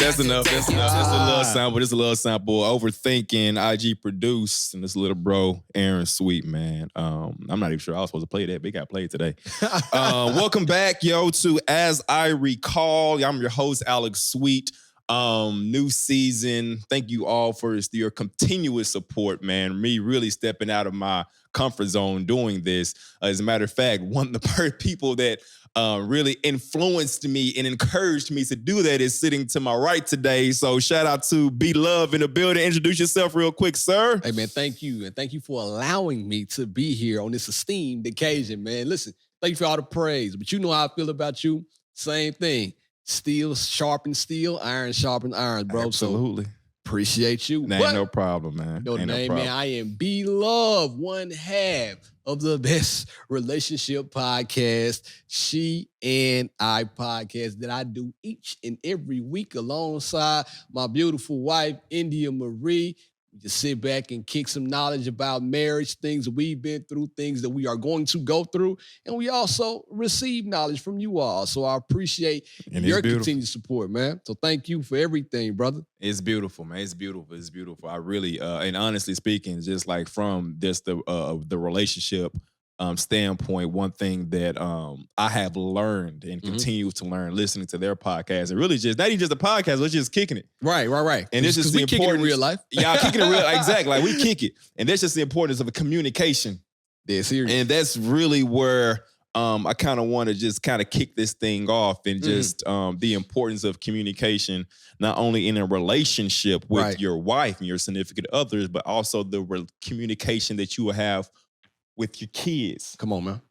That's enough. That's enough. That's a little sample. This a little sample. Overthinking, IG produced, and this little bro, Aaron Sweet, man. I'm not even sure I was supposed to play that, but it got played today. Welcome back, yo, to As I Recall. I'm your host, Alex Sweet. New season. Thank you all for your continuous support, man. Me really stepping out of my comfort zone doing this. As a matter of fact, one of the people that really influenced me and encouraged me to do that is sitting to my right today. So shout out to B Love in the building. Introduce yourself real quick, sir. Hey, man, thank you. And thank you for allowing me to be here on this esteemed occasion, man. Listen, thank you for all the praise, but you know how I feel about you. Same thing. Steel sharpens steel, iron sharpens iron, bro. Absolutely. So appreciate you. Ain't no problem, man. Your name, man. I am B Love, one half of the best relationship podcast, She and I podcast, that I do each and every week alongside my beautiful wife, India Marie. We just sit back and kick some knowledge about marriage, things that we've been through, things that we are going to go through. And we also receive knowledge from you all. So I appreciate your continued support, man. So thank you for everything, brother. It's beautiful, man. It's beautiful. It's beautiful. I really, and honestly speaking, just like from this, the relationship standpoint, one thing that I have learned and continue to learn listening to their podcast, and really just not even just a podcast, we're just kicking it. Right. And this is the importance. Kick it in real life. Yeah, kicking it real. Exactly. Like we kick it, and that's just the importance of a communication. Yeah, serious. And that's really where I kind of want to just kind of kick this thing off, and just the importance of communication, not only in a relationship with your wife and your significant others, but also the communication that you will have with your kids. Come on, man.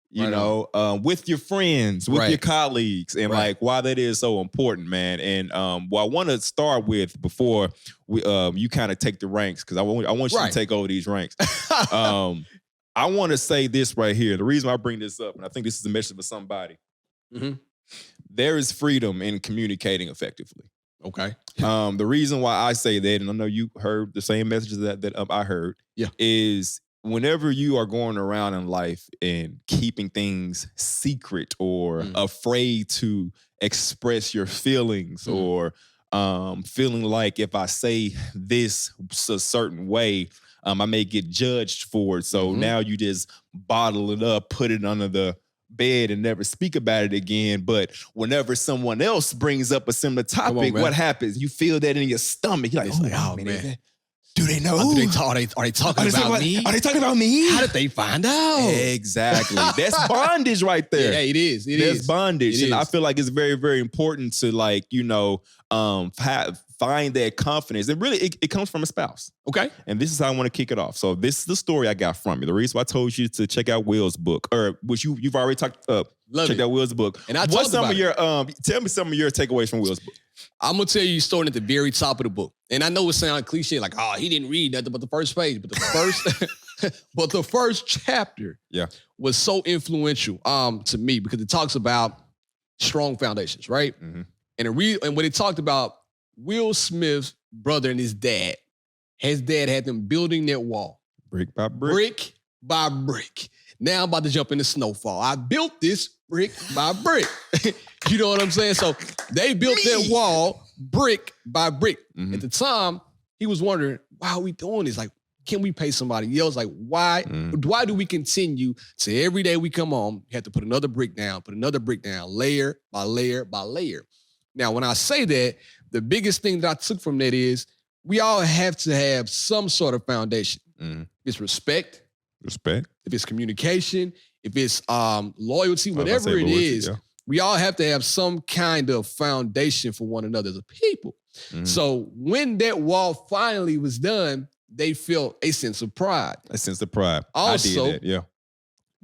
You know, with your friends, with your colleagues, and like why that is so important, man. And what I want to start with before we you kind of take the ranks, because I want you to take over these ranks. I want to say this right here. The reason I bring this up, and I think this is a message for somebody, there is freedom in communicating effectively. Okay. The reason why I say that, and I know you heard the same messages that I heard, is whenever you are going around in life and keeping things secret or afraid to express your feelings or feeling like if I say this a certain way, I may get judged for it. So now you just bottle it up, put it under the bed and never speak about it again. But whenever someone else brings up a similar topic, what happens? You feel that in your stomach. You're like, oh man. Do they know? Are they talking about me? Are they talking about me? How did they find out? Exactly. That's bondage right there. Yeah, it is. That's bondage. And I feel like it's very, very important to like, you know, find that confidence. And really, it comes from a spouse. Okay. And this is how I want to kick it off. So this is the story I got from you. The reason why I told you to check out Will's book, or which you've already talked up. Check out Will's book. And I talked about your tell me some of your takeaways from Will's book. I'm gonna tell you starting at the very top of the book. And I know it sounds cliche, like, oh, he didn't read nothing but the first page. But the first chapter was so influential to me, because it talks about strong foundations, right? And when it talked about Will Smith's brother and his dad had them building that wall. Brick by brick. Brick by brick. Now I'm about to jump into snowfall. I built this brick by brick. You know what I'm saying? So they built that wall brick by brick. At the time, he was wondering, why are we doing this? Like, can we pay somebody else? Like, why do we continue to every day we come home, you have to put another brick down, layer by layer by layer. Now, when I say that, the biggest thing that I took from that is we all have to have some sort of foundation. It's respect. If it's communication, if it's loyalty, whatever it is, we all have to have some kind of foundation for one another as a people. So when that wall finally was done, they felt a sense of pride. Also, I did that,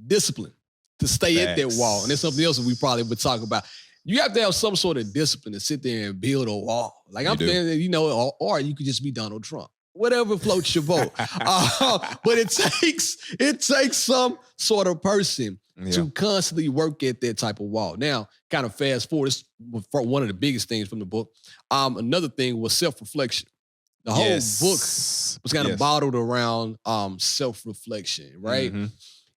discipline to stay at that wall. And that's something else that we probably would talk about. You have to have some sort of discipline to sit there and build a wall. Like I'm saying, you know, or you could just be Donald Trump. Whatever floats your boat. But it takes some sort of person to constantly work at that type of wall. Now, kind of fast forward, this was one of the biggest things from the book. Another thing was self-reflection. The whole book was kind of bottled around self-reflection, right?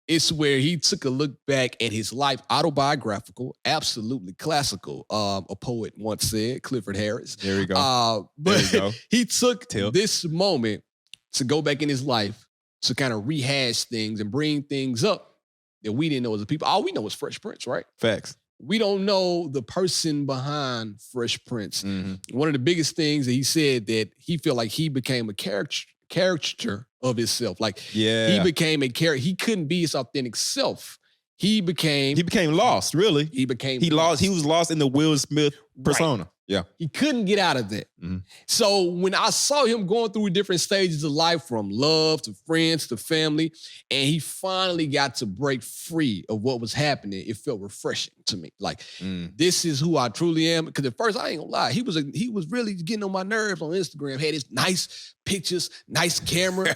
It's where he took a look back at his life, autobiographical, absolutely classical. A poet once said, Clifford Harris. There we go. But There you go. he took this moment to go back in his life to kind of rehash things and bring things up that we didn't know as a people. All we know is Fresh Prince, right? Facts. We don't know the person behind Fresh Prince. Mm-hmm. One of the biggest things that he said that he felt like he became a caricature of himself. Like he became a character. He couldn't be his authentic self. He became lost, really. He was lost in the Will Smith persona. Right. Yeah. He couldn't get out of that. Mm-hmm. So when I saw him going through different stages of life, from love to friends to family, and he finally got to break free of what was happening, it felt refreshing to me. Like, this is who I truly am. Because at first, I ain't gonna lie, he was really getting on my nerves on Instagram. Had his nice pictures, nice camera.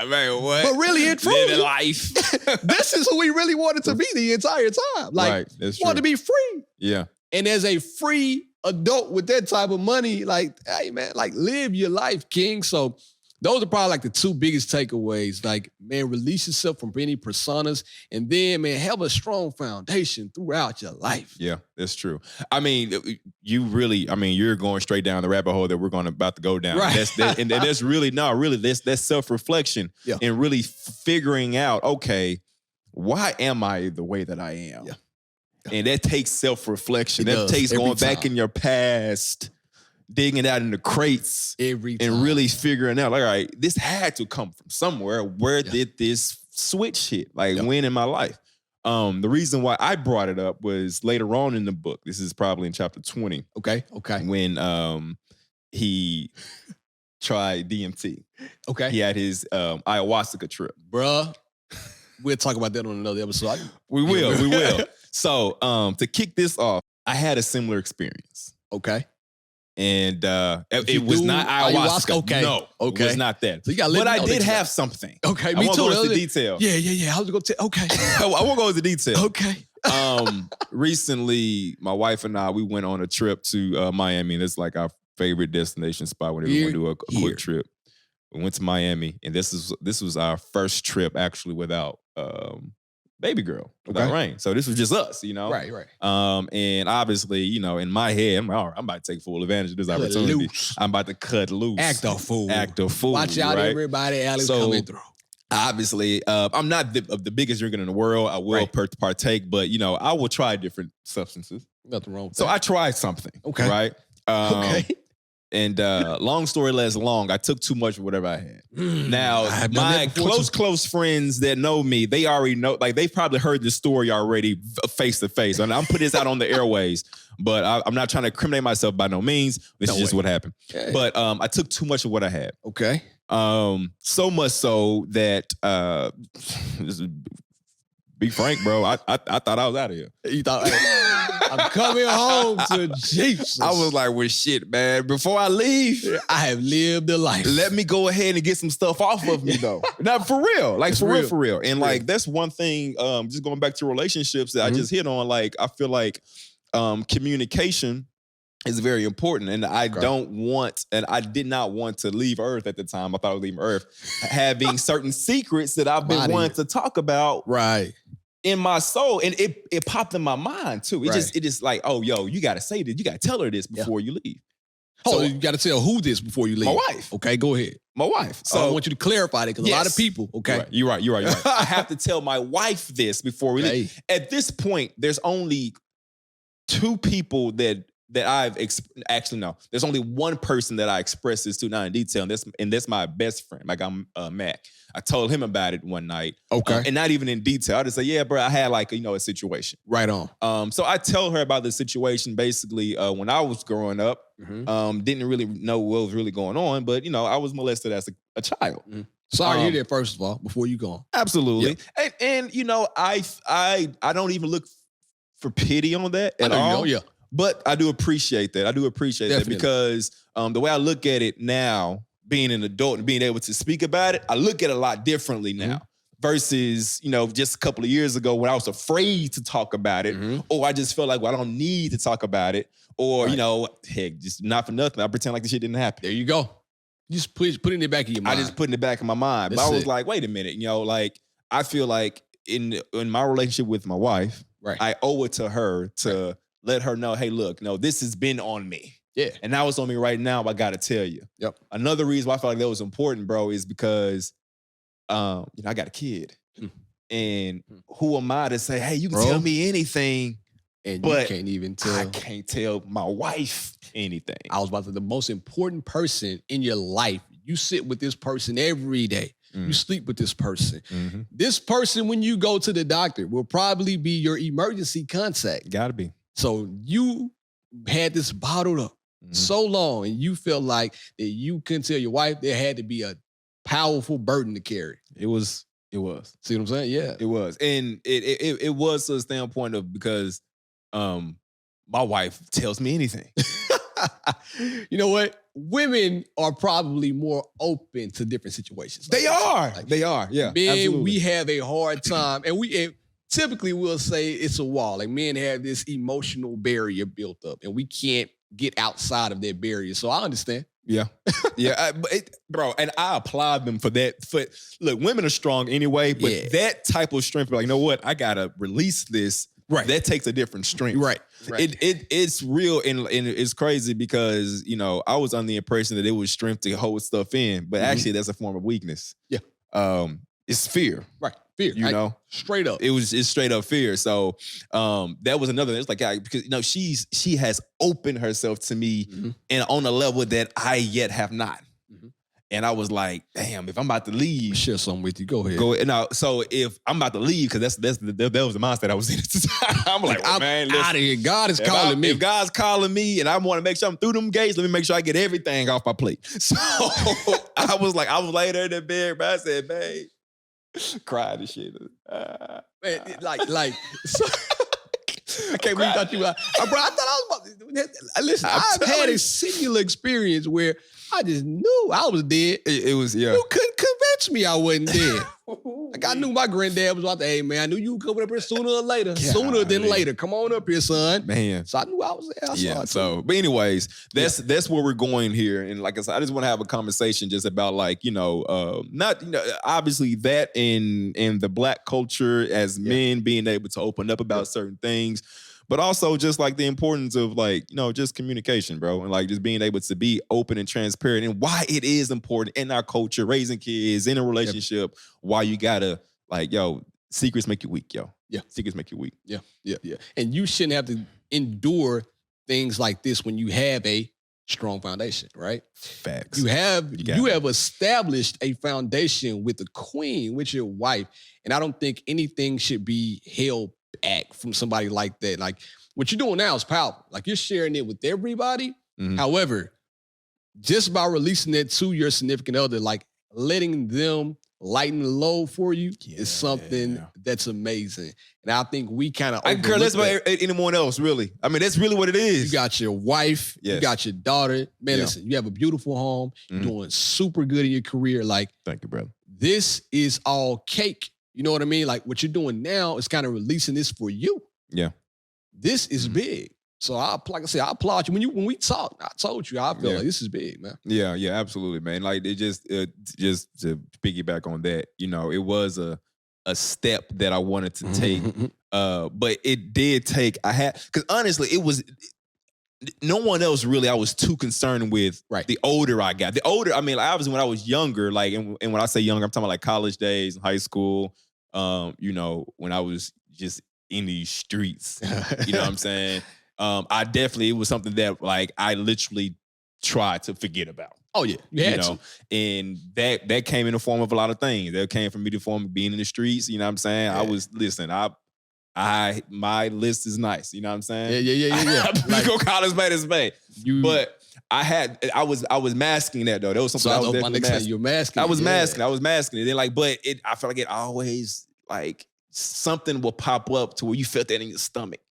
Man, what? But really and truly, living life. This is who he really wanted to be the entire time. Like, right, that's wanted to be free. Yeah. And as a free adult with that type of money, like, hey man, like, live your life, king. So those are probably like the two biggest takeaways. Like, man, release yourself from any personas, and then, man, have a strong foundation throughout your life. Yeah, that's true. I mean, you're going straight down the rabbit hole that we're about to go down. Right. And that's really that's self-reflection and really figuring out, okay, why am I the way that I am? Yeah. And that takes self-reflection. That takes going back in your past, digging it out in the crates, and really figuring out, like, all right, this had to come from somewhere. Where did this switch hit? Like, when in my life? The reason why I brought it up was later on in the book. This is probably in chapter 20. Okay. When he tried DMT. Okay. He had his ayahuasca trip. Bruh. We'll talk about that on another episode. We will. So, to kick this off, I had a similar experience. Okay. And it was not ayahuasca. Okay. No, it was not that. So but I did have something. Okay, me too. I won't go into detail. Yeah. I was going to tell. Okay. I won't go into detail. Okay. Recently, my wife and I, we went on a trip to Miami. And it's like our favorite destination spot whenever we want to do a quick trip. We went to Miami, and this was our first trip actually without baby girl, without Rain. So this was just us, you know? Right. And obviously, you know, in my head, I'm like, all right, I'm about to take full advantage of this opportunity. I'm about to cut loose. Act a fool. Watch out, right? Everybody. Alex coming through. Obviously, I'm not the biggest drinker in the world. I will partake, but, you know, I will try different substances. Nothing wrong with that. So I tried something. Okay. Right? Okay. And long story less long, I took too much of whatever I had. Now, my close friends that know me, they already know, like, they've probably heard the story already face to face. And I'm putting this out on the airways, but I'm not trying to incriminate myself by no means. This is just what happened. Okay. But I took too much of what I had. Okay. So much so that, be frank, bro, I thought I was out of here. You thought... I'm coming home to Jesus. I was like, well, shit, man. Before I leave, I have lived a life. Let me go ahead and get some stuff off of me, though. Not for real. Like, for real. And, like, that's one thing, just going back to relationships that I just hit on, like, I feel like communication is very important. And I did not want to leave Earth at the time. I thought I was leaving Earth, having certain secrets that I've been wanting to talk about. Right. In my soul, and it popped in my mind too. It just like, oh, yo, you gotta say this, you gotta tell her this before you leave. So you gotta tell who this before you leave. My wife. Okay, go ahead. My wife. So I want you to clarify that, because a lot of people. Okay, you're right. I have to tell my wife this before we leave. At this point, there's only two people that I've actually no. There's only one person that I express this to, not in detail, and that's my best friend. Like, I'm Mac. I told him about it one night. Okay. And not even in detail. I just say, yeah, bro, I had, like, a situation. Right on. So I tell her about the situation basically when I was growing up. Didn't really know what was really going on, but, you know, I was molested as a child. Sorry to hear that, first of all, before you go on. Absolutely. Yeah. And you know, I don't even look for pity on that at all. Yeah. But I do appreciate that. Definitely. That because the way I look at it now, being an adult and being able to speak about it, I look at it a lot differently now versus, you know, just a couple of years ago when I was afraid to talk about it, or I just felt like, well, I don't need to talk about it, or, you know, heck, just not for nothing, I pretend like the shit didn't happen. There you go. You just putting it back in your mind. I just putting it back in my mind. But I was like, wait a minute, you know, like, I feel like in my relationship with my wife, Right. I owe it to her to let her know, hey, look, no, this has been on me. Yeah. And now it's on me right now. I got to tell you. Yep. Another reason why I felt like that was important, bro, is because, I got a kid. And who am I to say, hey, you can tell me anything, and but you can't even tell. I can't tell my wife anything. I was about to say, the most important person in your life, you sit with this person every day. You sleep with this person. This person, when you go to the doctor, will probably be your emergency contact. Gotta be. So you had this bottled up so long, and you felt like that you couldn't tell your wife. There had to be a powerful burden to carry. It was. See what I'm saying? Yeah. It was. And it was to a standpoint of because my wife tells me anything. You know what? Women are probably more open to different situations. They are. They are. Yeah. Men, absolutely. we have a hard time, and typically we'll say it's a wall. Like men have this emotional barrier built up, and we can't get outside of that barrier. So I understand. Yeah. Yeah. Bro, and I applaud them for that. Look, women are strong anyway, but that type of strength, like, you know what? I got to release this. Right. That takes a different strength. Right. It's real and it's crazy because, I was under the impression that it was strength to hold stuff in, but actually that's a form of weakness. Yeah. It's fear. Right. Fear. Straight up. It's straight up fear. So that was another thing. It's like, because she has opened herself to me and on a level that I yet have not. And I was like, damn, if I'm about to leave. Share something with you. Go ahead. Now, so if I'm about to leave, because that was the mindset I was in at the time. I'm like, well, man, listen, out of here. God is calling me. If God's calling me and I want to make sure I'm through them gates, let me make sure I get everything off my plate. So I was laying there in that bed, but I said, babe, cried and shit. Man, so, I can't believe that you bro, I thought I was about to listen. I've had a singular experience where I just knew I was dead. It was, yeah. You couldn't convince me I wasn't dead. Like I knew my granddad was about to, hey man, I knew you would come up here sooner or later. Sooner than later. Come on up here, son. Man. So I knew I was there. But anyways, that's where we're going here. And like I said, I just want to have a conversation just about obviously that in the Black culture as men being able to open up about certain things. But also just like the importance of just communication, bro. And like just being able to be open and transparent and why it is important in our culture, raising kids, in a relationship, why you gotta secrets make you weak, yo. Yeah. Secrets make you weak. Yeah. And you shouldn't have to endure things like this when you have a strong foundation, right? Facts. You have established a foundation with the queen, with your wife. And I don't think anything should be held back from somebody like that. Like what you're doing now is powerful. Like you're sharing it with everybody. However, just by releasing it to your significant other, like letting them lighten the load for you is something that's amazing. And I think we kind of care less about anyone else, really. I mean, that's really what it is. You got your wife, you got your daughter. Man, listen, you have a beautiful home. You're doing super good in your career. Like, thank you, brother. This is all cake. You know what I mean? Like what you're doing now is kind of releasing this for you. Yeah. This is big. So I applaud you. When we talk, I told you, I feel like this is big, man. Yeah, absolutely, man. Like it just to piggyback on that, it was a step that I wanted to take. But it did take, because honestly, it was no one else really I was too concerned with the older I got. The older, I mean, obviously when I was younger, like, and when I say younger, I'm talking about like college days, high school, when I was just in these streets, you know what I'm saying? It was something that like I literally tried to forget about. Oh yeah, you had to. And that came in the form of a lot of things. That came from me the form of being in the streets. You know what I'm saying? Yeah. My list is nice. You know what I'm saying? Yeah. Like, go college made his bay. But I was masking that though. That was something I was definitely masking. You're masking. I was masking it. Then I felt like it always like something will pop up to where you felt that in your stomach.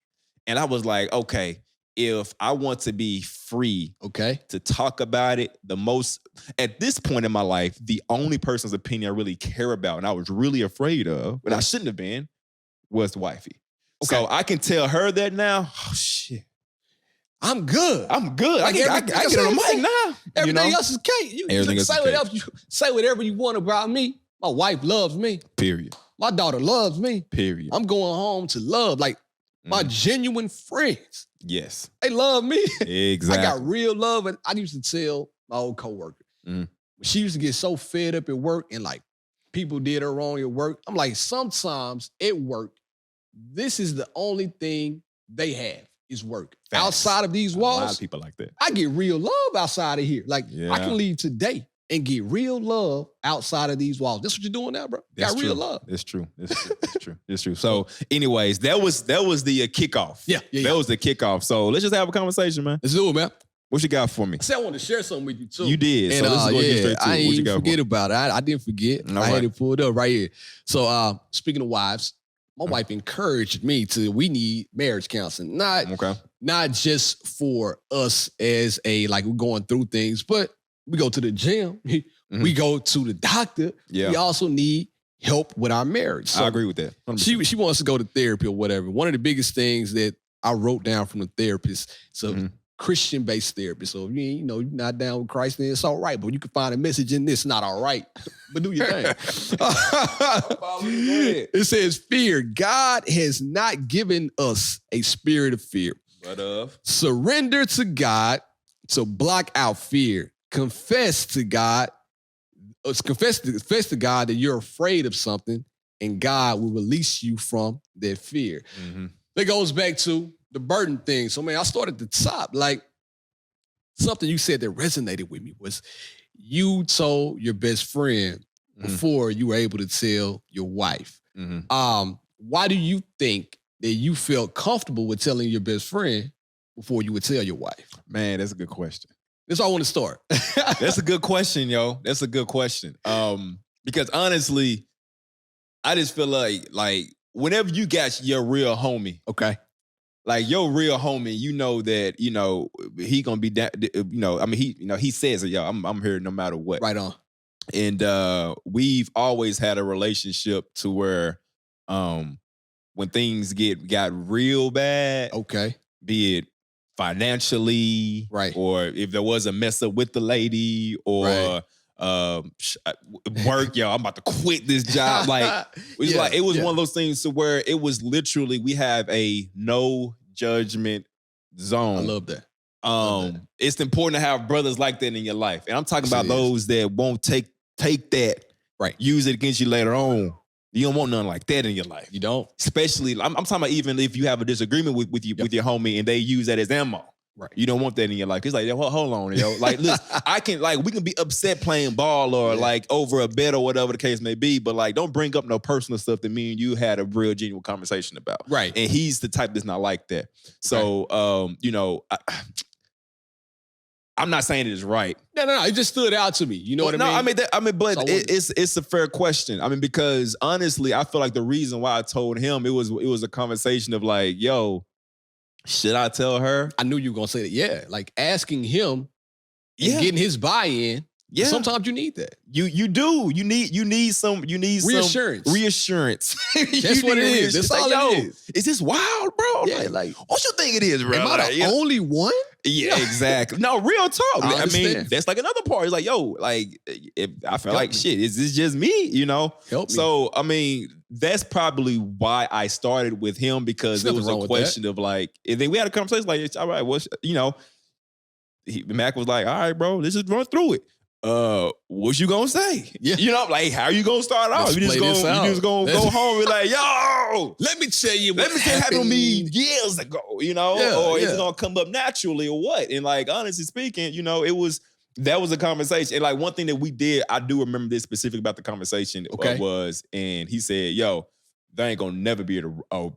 And I was like, okay, if I want to be free to talk about it, at this point in my life, the only person's opinion I really care about and I was really afraid of, but I shouldn't have been, was wifey. Okay. So I can tell her that now. Oh shit. I'm good. I get on the mic now. Everything else is cake. You say whatever you want about me. My wife loves me. Period. My daughter loves me. Period. I'm going home to love. Like, my genuine friends. Yes. They love me. Exactly. I got real love. And I used to tell my old coworker, she used to get so fed up at work and like people did her wrong at work. I'm like, sometimes at work, this is the only thing they have is work. Facts. Outside of these walls, a lot of people like that. I get real love outside of here. Like, I can leave today and get real love outside of these walls. That's what you're doing now, bro. That's got true. real love. It's true. It's true. It's true. So, anyways, that was the kickoff. Yeah. That was the kickoff. So let's just have a conversation, man. Let's do it, man. What you got for me? I said I wanted to share something with you too. You did. And, so let's go straight to it. I What you ain't got forget about it. I didn't forget. All I right. had it pulled up right here. So speaking of wives, my wife encouraged me we need marriage counseling. Not just for us as like we're going through things, but we go to the gym. We go to the doctor. Yeah. We also need help with our marriage. So I agree with that. 100%. She wants to go to therapy or whatever. One of the biggest things that I wrote down from the therapist, so Christian-based therapy. So if you're not down with Christ, then it's all right. But you can find a message in this, not all right. But do your thing. It says, fear. God has not given us a spirit of fear, but of surrender to God to block out fear. Confess to God. Confess to God that you're afraid of something, and God will release you from that fear. That goes back to the burden thing. So, man, I started at the top. Like, something you said that resonated with me was you told your best friend before you were able to tell your wife. Why do you think that you felt comfortable with telling your best friend before you would tell your wife? Man, that's a good question. That's how I want to start. That's a good question, yo. That's a good question. Because honestly, I just feel like whenever you got your real homie, okay, like your real homie, you know that he gonna be that. I mean he says it, yo. I'm here no matter what. Right on. And we've always had a relationship to where when things got real bad, okay, be it financially, right, or if there was a mess up with the lady, or work, yo, I'm about to quit this job. Like it was one of those things to where it was literally we have a no judgment zone. I love that. It's important to have brothers like that in your life, and I'm talking about those that won't take that, use it against you later on. You don't want nothing like that in your life. You don't. Especially, I'm talking about even if you have a disagreement with your homie and they use that as ammo. Right. You don't want that in your life. It's like, hold on, yo. Like, listen, we can be upset playing ball or like over a bet or whatever the case may be, but like, don't bring up no personal stuff that me and you had a real genuine conversation about. Right. And he's the type that's not like that. So, I'm not saying it is right. No. It just stood out to me. You know what I mean? But it's a fair question. I mean, because honestly, I feel like the reason why I told him it was a conversation of like, yo, should I tell her? I knew you were gonna say that. Yeah, like asking him, and getting his buy-in. Yeah, sometimes you need that. You do. You need some reassurance. Some reassurance. That's what it is. That's all it is. Is this wild, bro? Yeah, like what you think it is, bro? Am I the only one? Yeah, exactly. No, real talk. I mean, that's like another part. It's like, yo, like if I feel like shit, is this just me? Help me. So I mean, that's probably why I started with him, because it was a question of like, and then we had a conversation like, all right, Mac was like, all right, bro, let's just run through it. What you gonna say? Yeah. Like, how you gonna start off? You just gonna go home and be like, yo, let me tell you what happened to me years ago, or is it gonna come up naturally or what? And like, honestly speaking, that was a conversation. And like one thing that we did, I do remember this specific about the conversation was, and he said, yo, there ain't gonna never be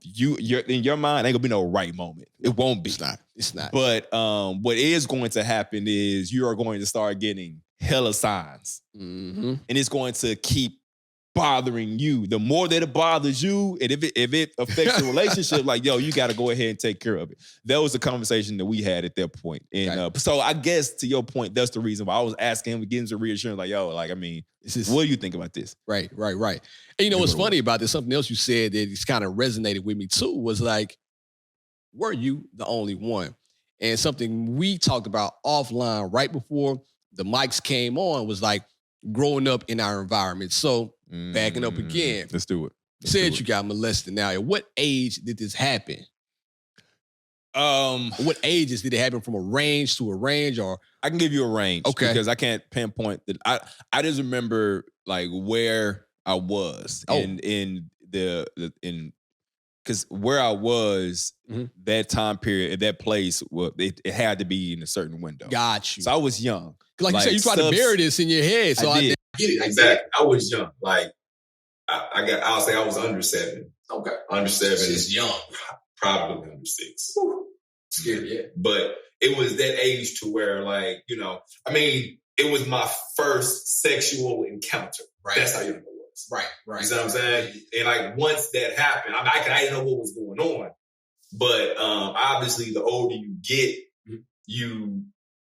you're in your mind, ain't gonna be no right moment. It won't be. It's not. But what is going to happen is you are going to start getting hella signs. And it's going to keep bothering you. The more that it bothers you, and if it affects the relationship, like, yo, you got to go ahead and take care of it. That was the conversation that we had at that point. And so I guess to your point, that's the reason why I was asking him to get into reassurance, like, yo, like, I mean, what do you think about this? Right. And what's funny about this, something else you said that it's kind of resonated with me too, was like, were you the only one? And something we talked about offline right before the mics came on was like growing up in our environment. So backing up again. Let's do it. Said you got molested. Now, at what age did this happen? What ages did it happen from a range to a range? Or I can give you a range, okay, because I can't pinpoint that. I just remember like where I was in because where I was that time period at that place, well, it had to be in a certain window. Got you. So I was young. Like you said, you tried to bury this in your head. So I did. Get it. Exactly. I was young. Like I'll say I was under 7. Okay. Under 7 is young. Probably under 6. Scary, yeah. But it was that age to where, like, you know, I mean, it was my first sexual encounter. Right. That's how young it was. Right. You know what I'm saying? And like once that happened, I mean, I didn't know what was going on. But obviously, the older you get, you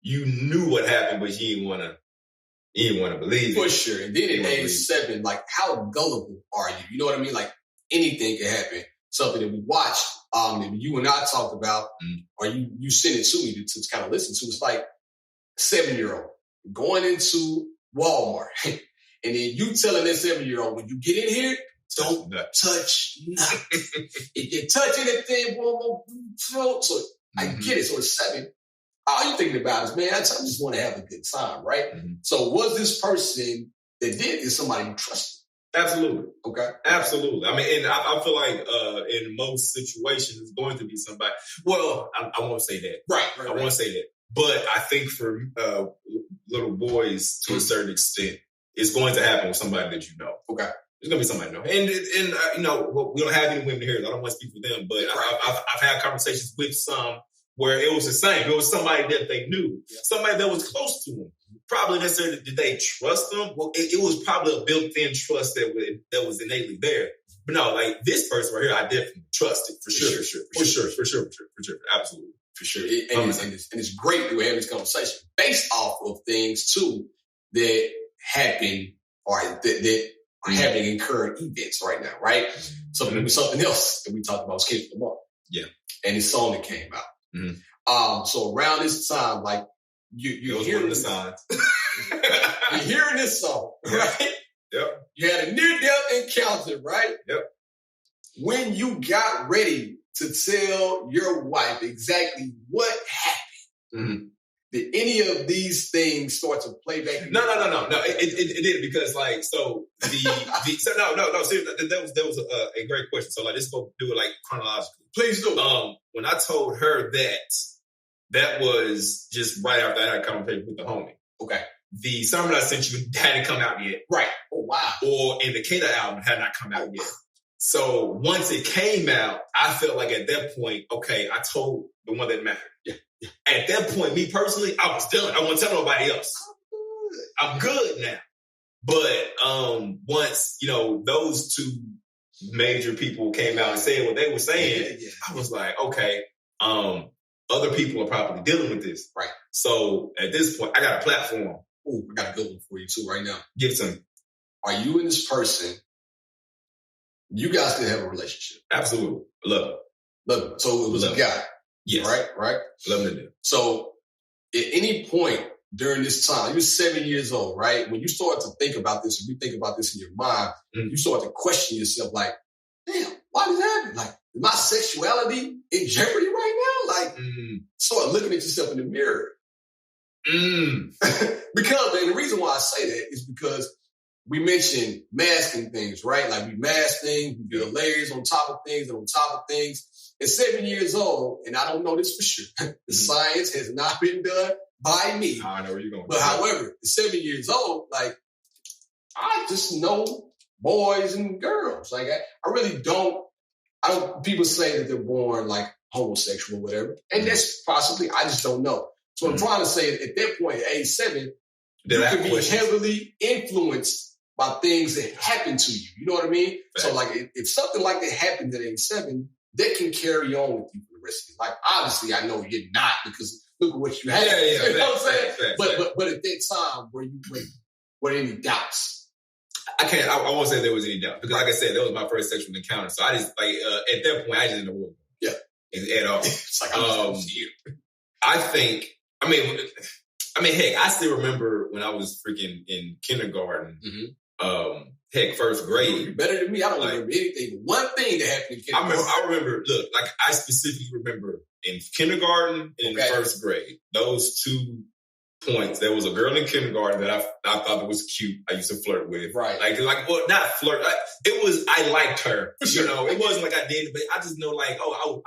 knew what happened, but you didn't want to believe it. For sure. And then at age 7, like, how gullible are you? You know what I mean? Like, anything can happen. Something that we watched, that you and I talked about, or you sent it to me to kind of listen to. It's like 7-year-old going into Walmart, and then you telling that 7-year-old, when you get in here, don't touch nothing. If you touch anything, so I get it. So it's 7. All you thinking about is, man, I just want to have a good time, right? So was this person that did this somebody you trusted? Absolutely. Okay. Absolutely. I mean, and I feel like in most situations, it's going to be somebody. Well, I won't say that. Right. I won't say that. But I think for little boys, to a certain extent, it's going to happen with somebody that you know. Okay. There's going to be somebody you know. And you know, we don't have any women here. I don't want to speak for them. But I've had conversations with some where it was the same. It was somebody that they knew. Yeah. Somebody that was close to them. Probably necessarily did they trust them? Well, it was probably a built-in trust that was innately there. But no, like this person right here, I definitely trusted for sure. For sure. Absolutely. For sure. And it's great that we're having this conversation based off of things too that happen or that are happening in current events right now, right? Something else that we talked about was Kendrick Lamar. Yeah. And his song that came out. So around this time, like, you're hearing the signs. You're hearing this song, right? Yep. You had a near-death encounter, right? Yep. When you got ready to tell your wife exactly what happened, did any of these things start to play back? No. It didn't, because like, so seriously, that was a great question. So like, let's go do it like chronologically. Please do. When I told her that was just right after I had a conversation with the homie. Okay. The sermon I sent you hadn't come out yet. Right. Oh, wow. Or Indicator album had not come out yet. So once it came out, I felt like at that point, okay, I told the one that mattered. Yeah. At that point, me personally, I was done. I won't tell nobody else. I'm good now. But once, you know, those two major people came out and said what they were saying, I was like, okay, other people are probably dealing with this. Right. So at this point, I got a platform. Ooh, I got a good one for you too right now. Give it to me. Are you and this person, you guys could have a relationship? Absolutely. Love it. So it was a guy. Yes. Right? Love it. So at any point during this time, you were 7 years old, right? When you start to think about this, if you think about this in your mind, you start to question yourself like, damn, why did that happen? Like, is my sexuality in jeopardy right now? Like, start looking at yourself in the mirror. Because, and the reason why I say that is because we mentioned masking things, right? Like, we mask things, we build layers on top of things and on top of things. At 7 years old, and I don't know this for sure, the science has not been done by me. I know where you're going. But however, at 7 years old, like, I just know boys and girls. Like, I really don't, people say that they're born like homosexual or whatever. And that's possibly, I just don't know. So I'm trying to say at that point, at age 7, you could be heavily influenced by things that happen to you. You know what I mean? Fact. So like, if something like that happened at age 7, that can carry on with you for the rest of your life. Obviously, I know you're not, because look at what you had. You know what I'm saying? But at that time, were any doubts? I won't say there was any doubt, because like I said, that was my first sexual encounter. So I just, like, at that point, I just didn't know what. At all. It's like, I'm just here. I think, I mean, heck, I still remember when I was freaking in kindergarten, heck, first grade. You're better than me. I don't remember anything. One thing that happened in kindergarten. I remember, look, like I specifically remember in kindergarten and in first grade, those 2 points. There was a girl in kindergarten that I thought was cute. I used to flirt with. Right. Well, not flirt. I liked her. For sure. You know, it wasn't like I did, but I just know like,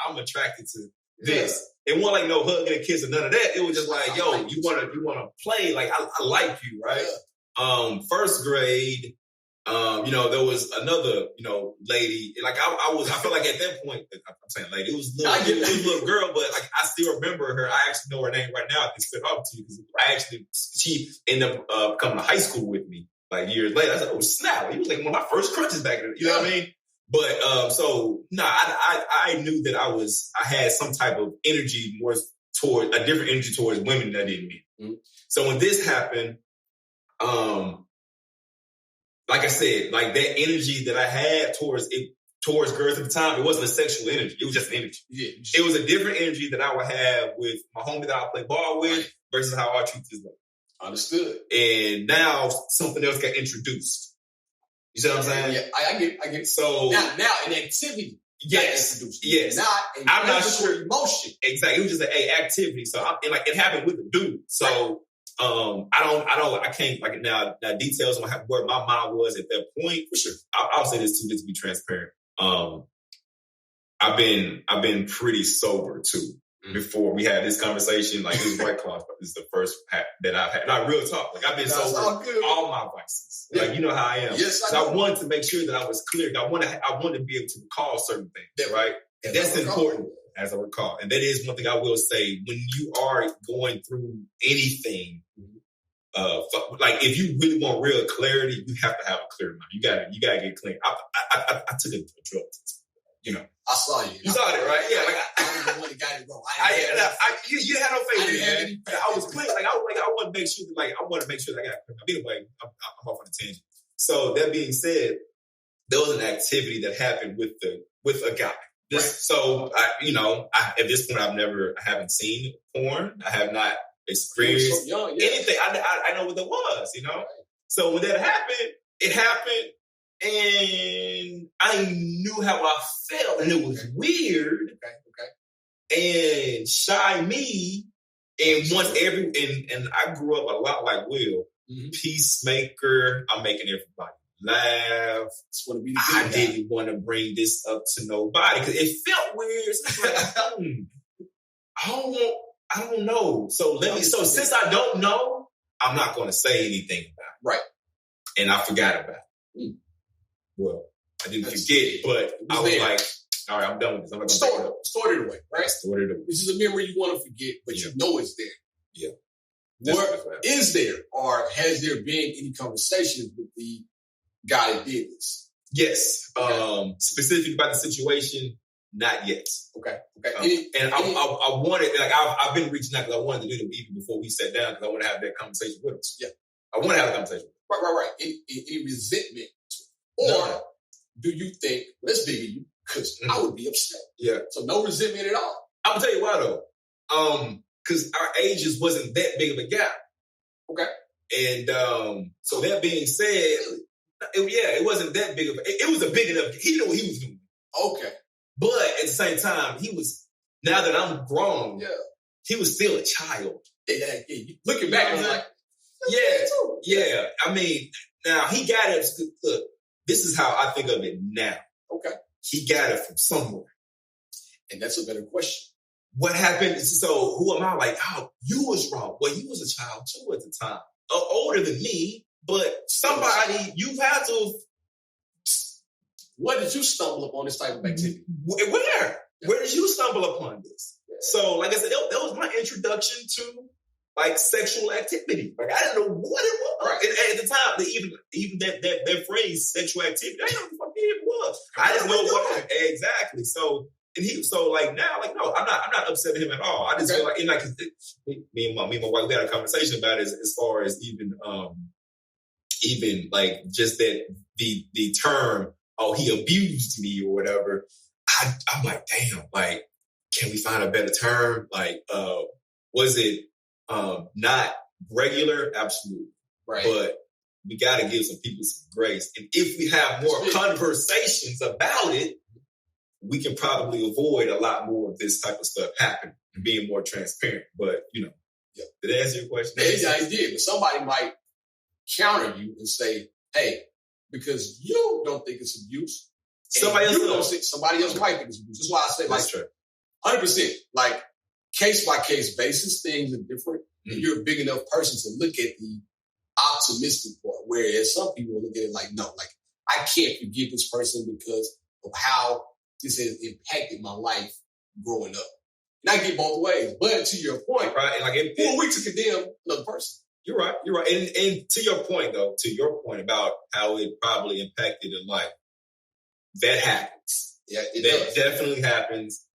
I'm attracted to this. It wasn't like no hugging and kissing, none of that. It was just like, yo, you wanna play? Like I like you, right? Yeah. First grade, there was another, lady. Like I felt like at that point, I'm saying lady, it was a little girl, but like I still remember her. I actually know her name right now. I can spit it off to you because she ended up coming to high school with me like years later. I said, oh snap! He was like one of my first crushes back then. You know what I mean? But I knew that I had some type of energy more toward a different energy towards women than I did men. Mm-hmm. So when this happened, like I said, like that energy that I had towards girls at the time, it wasn't a sexual energy. It was just an energy. Yeah. It was a different energy that I would have with my homie that I would play ball with versus how I treat this lady. Understood. And now something else got introduced. You see what I'm saying? Yeah, I get. So now an activity. Yes. Yes. I'm not sure emotion. Exactly. It was just an activity. So it happened with the dude. So I can't like now details on where my mind was at that point. For sure. I'll say this too, just to be transparent. I've been pretty sober too. Before we had this conversation, like this White Claw is the first that I've had. Not real talk. Like I've been sober all my vices. Yeah. Like you know how I am. Yes, so I wanted to make sure that I was clear. I wanted to be able to recall certain things, right? And that's important, as I recall. And that is one thing I will say when you are going through anything. Like if you really want real clarity, you have to have a clear mind. You gotta get clean. I took a drug test. I saw you. You saw it, right? Yeah, like I'm the one that got it wrong. You had no faith in me, man. I was clean. Like I want to make sure that I got clear. Anyway, I'm off on a tangent. So that being said, there was an activity that happened with a guy. So at this point, I haven't seen porn. I have not experienced anything. I know what that was. Right. So when that happened, it happened. And I knew how I felt, and it was weird. Okay. And shy me, and and I grew up a lot like Will, peacemaker. I'm making everybody laugh. I didn't want to bring this up to nobody because it felt weird. So like, I don't know. So since I don't know, I'm not going to say anything about it. Right. And I forgot about it. Well, I didn't forget it, but I was like, all right, I'm done with this. I'm not going to store it away, right? Store it away. This is a memory you want to forget, but you know it's there. Yeah. What is there, or has there been any conversations with the guy that did this? Yes. Okay. Specific about the situation, not yet. Okay. I wanted, like, I've been reaching out because I wanted to do it even before we sat down because I want to have that conversation with us. Yeah. I want to have a conversation. Right. Any resentment? Or do you think, let's dig you, because I would be upset. Yeah. So no resentment at all. I'm going to tell you why, though. Because our ages wasn't that big of a gap. Okay. And so that being said, it wasn't that big of a... It was a big enough... He knew what he was doing. Okay. But at the same time, he was... Now that I'm grown, he was still a child. Yeah. Looking back, I'm like... Yeah. I mean, now he got it... Look, this is how I think of it now. Okay. He got it from somewhere. And that's a better question. What happened? So who am I? Like, you was wrong. Well, you was a child too at the time. Older than me, but somebody, you've had to... Where did you stumble upon this type of activity? Where? Where did you stumble upon this? Yeah. So, like I said, that was my introduction to like sexual activity. Like I didn't know what it was. Right. And at the time, even that phrase, sexual activity, I didn't know what it was. I didn't know what exactly. So like now, like no, I'm not upset at him at all. I just feel like, and like me and my wife, we had a conversation about it as far as even like just that the term, he abused me or whatever. I'm like, damn, like, can we find a better term? Like, was it not regular? Absolutely. Right. But we got to give some people some grace. And if we have more conversations about it, we can probably avoid a lot more of this type of stuff happening and being more transparent. But, you know, did that answer your question? Yeah, it did. But somebody might counter you and say, hey, because you don't think it's abuse, somebody else might think it's abuse. That's why I say, that's true. 100%. Like, case by case basis, things are different. And you're a big enough person to look at the optimistic part, whereas some people look at it like, no, like, I can't forgive this person because of how this has impacted my life growing up. And I get both ways. But to your point, right? Like, who are we to condemn another person? You're right. And to your point, though, about how it probably impacted their life, that happens. Yeah, that definitely happens.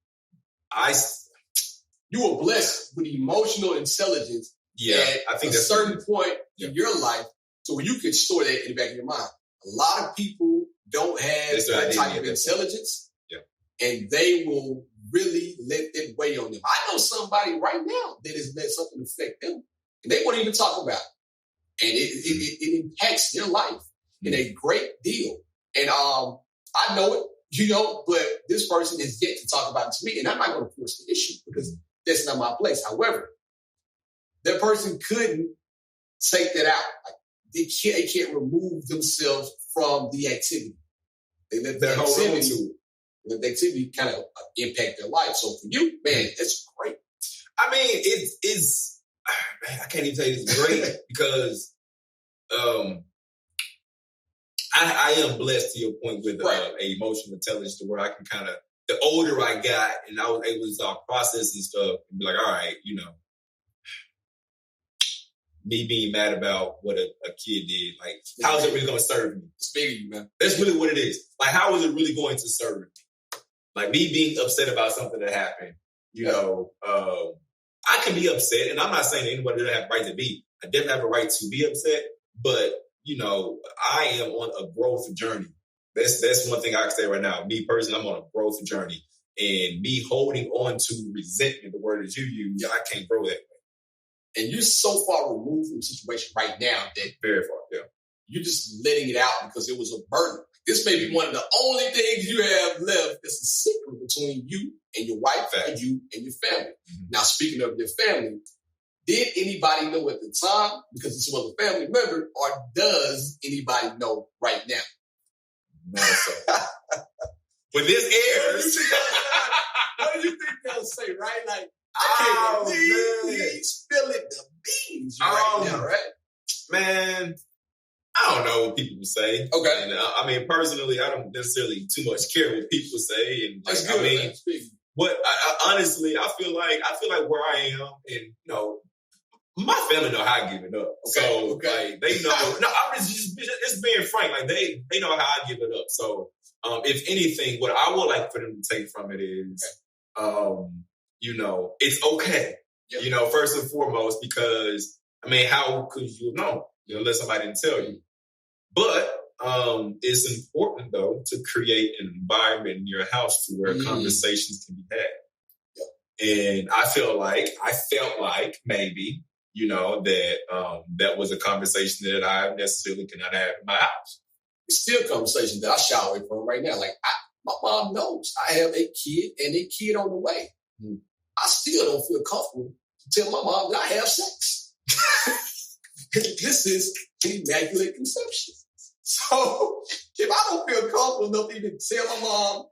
You were blessed with emotional intelligence at I think a certain point in your life to where you could store that in the back of your mind. A lot of people don't have that type of intelligence, and they will really let that weigh on them. I know somebody right now that has let something affect them, and they won't even talk about it. And it impacts their life in a great deal. And I know it, you know, but this person is yet to talk about it to me, and I'm not going to force the issue because that's not my place. However, that person couldn't take that out. Like, they can't remove themselves from the activity. They let the activity kind of impact their life. So for you, man, it's great. I mean, it's I can't even say it's great because I am blessed, to your point, with emotional intelligence to where I can kind of, the older I got and I was able to start processing stuff and be like, all right, you know, me being mad about what a kid did, like, how is it really going to serve me? It's big of you, man. That's really what it is. Like, how is it really going to serve me? Like, me being upset about something that happened, you know, I can be upset, and I'm not saying anybody doesn't have a right to be. I definitely have a right to be upset, but, you know, I am on a growth journey. That's one thing I can say right now. Me personally, I'm on a growth journey. And me holding on to resentment, the word that you use, I can't grow that way. And you're so far removed from the situation right now that very far, you're just letting it out because it was a burden. This may be one of the only things you have left that's a secret between you and your wife and you and your family. Mm-hmm. Now, speaking of your family, did anybody know at the time because this was a family member, or does anybody know right now? No, so. When this airs, what do you think they'll say, right? Like, I can't believe he's spilling the beans right now, right? Man, I don't know what people say. Okay. And, I mean, personally, I don't necessarily too much care what people say. And like, that's good, I mean, what I honestly, I feel like where I am, and you know, my family know how I give it up. Okay. So like, they know. No, I'm just being frank. Like they know how I give it up. So if anything, what I would like for them to take from it is, you know, it's okay. Yep. You know, first and foremost, because I mean, how could you have known? You know, unless somebody didn't tell you. But it's important though to create an environment in your house to where conversations can be had. Yep. And I felt like maybe, you know, that that was a conversation that I necessarily cannot have in my house. It's still a conversation that I shy away from right now. Like, my mom knows I have a kid and a kid on the way. I still don't feel comfortable to tell my mom that I have sex. This is immaculate conception. So if I don't feel comfortable enough to even tell my mom,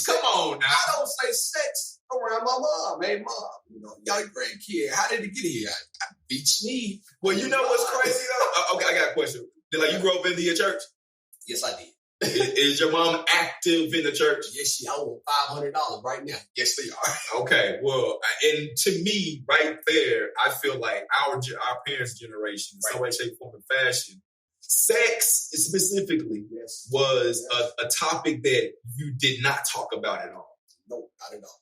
come on now. I don't say sex around my mom. Hey, mom, you know, you got a great kid. How did it get here? I beats me. Well, you know what's crazy though? Okay, I got a question. Like, you grew up in the church? Yes, I did. Is your mom active in the church? Yes, she owes $500 right now. Yes, they are. Okay, well, and to me, right there, I feel like our parents' generation, in some way, shape, form, and fashion, sex specifically was a topic that you did not talk about at all. No, not at all.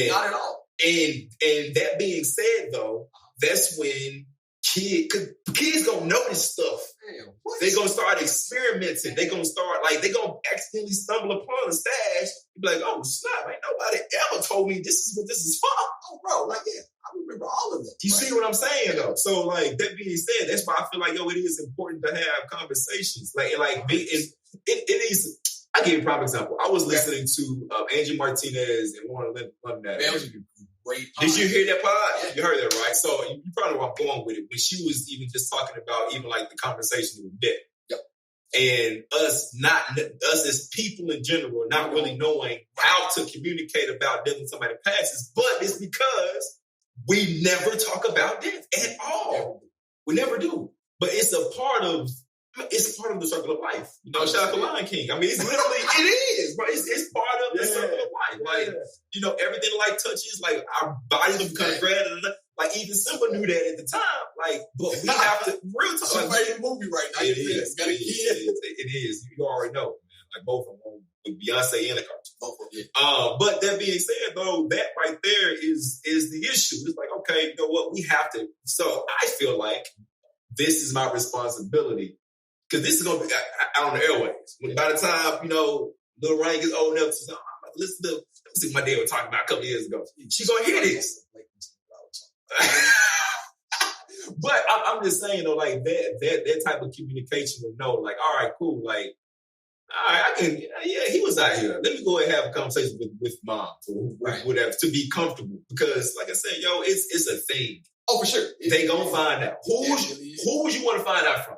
Not at all. And that being said, though, that's when kids gonna notice stuff Damn, what? They're going to start experimenting. They're going to accidentally stumble upon a stash. Be like, oh, snap, ain't nobody ever told me this is what this is for. Oh, bro, like, yeah, I remember all of that. You see what I'm saying, though? So, like, that being said, that's why I feel like, it is important to have conversations. It is. I'll give you a prime example. I was listening to Angie Martinez and Warren London. That was a great pod. Did you hear that pod? Yeah. You heard that, right? So you probably know where I'm going with it. When she was even just talking about even like the conversation with death. Yep. And us as people in general, not really knowing how to communicate about death when somebody passes, but it's because we never talk about death at all. We never do. But it's a part of the circle of life. You know, shout out to Lion King. I mean, it's literally, it is, bro. It's part of the circle of life. Like, everything light touches, like, our bodies become grand. Like, even Simba knew that at the time. Like, but we have to, real talk. She's making a movie right now. It is. You already know, man. Like, both of them with Beyonce and the cartoon. Both of them. But that being said, though, that right there is the issue. It's like, okay, you know what? We have to. So I feel like this is my responsibility. Because this is going to be out on the airways. By the time, Lil Rain gets old enough to say, listen to what my dad was talking about a couple years ago. She's going to hear this. But I'm just saying, though, like, that type of communication would know, like, all right, cool. Like, all right, I can, he was out here. Let me go ahead and have a conversation with mom or whatever to be comfortable. Because, like I said, it's a thing. Oh, for sure. They going to find out. Who would you want to find out from?